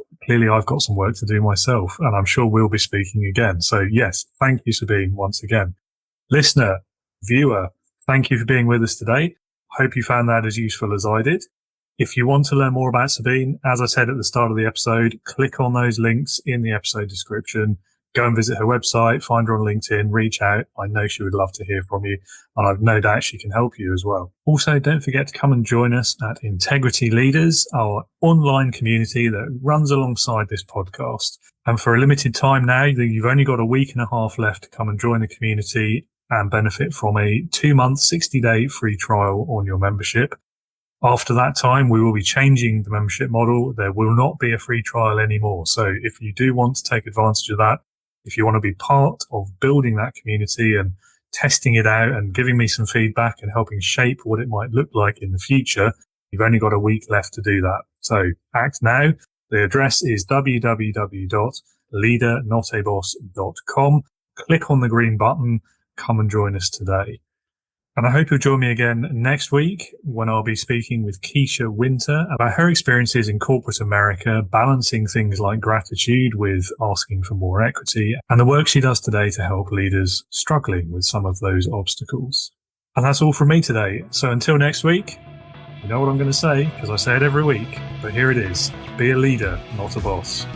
got some work to do myself, and I'm sure we'll be speaking again. So yes, thank you, Sabine, once again. Listener, viewer, thank you for being with us today. Hope you found that as useful as I did. If you want to learn more about Sabine, as I said at the start of the episode, click on those links in the episode description. Go and visit her website, find her on LinkedIn, reach out. I know she would love to hear from you, and I've no doubt she can help you as well. Also, don't forget to come and join us at Integrity Leaders, our online community that runs alongside this podcast. And for a limited time now, you've only got a week and a half left to come and join the community and benefit from a 2-month, 60-day free trial on your membership. After that time, we will be changing the membership model. There will not be a free trial anymore. So if you do want to take advantage of that, if you want to be part of building that community and testing it out and giving me some feedback and helping shape what it might look like in the future, you've only got a week left to do that. So act now. The address is www.leadernotaboss.com. Click on the green button. Come and join us today. And I hope you'll join me again next week when I'll be speaking with Keisha Winter about her experiences in corporate America, balancing things like gratitude with asking for more equity, and the work she does today to help leaders struggling with some of those obstacles. And that's all from me today. So until next week, you know what I'm going to say, because I say it every week, but here it is. Be a leader, not a boss.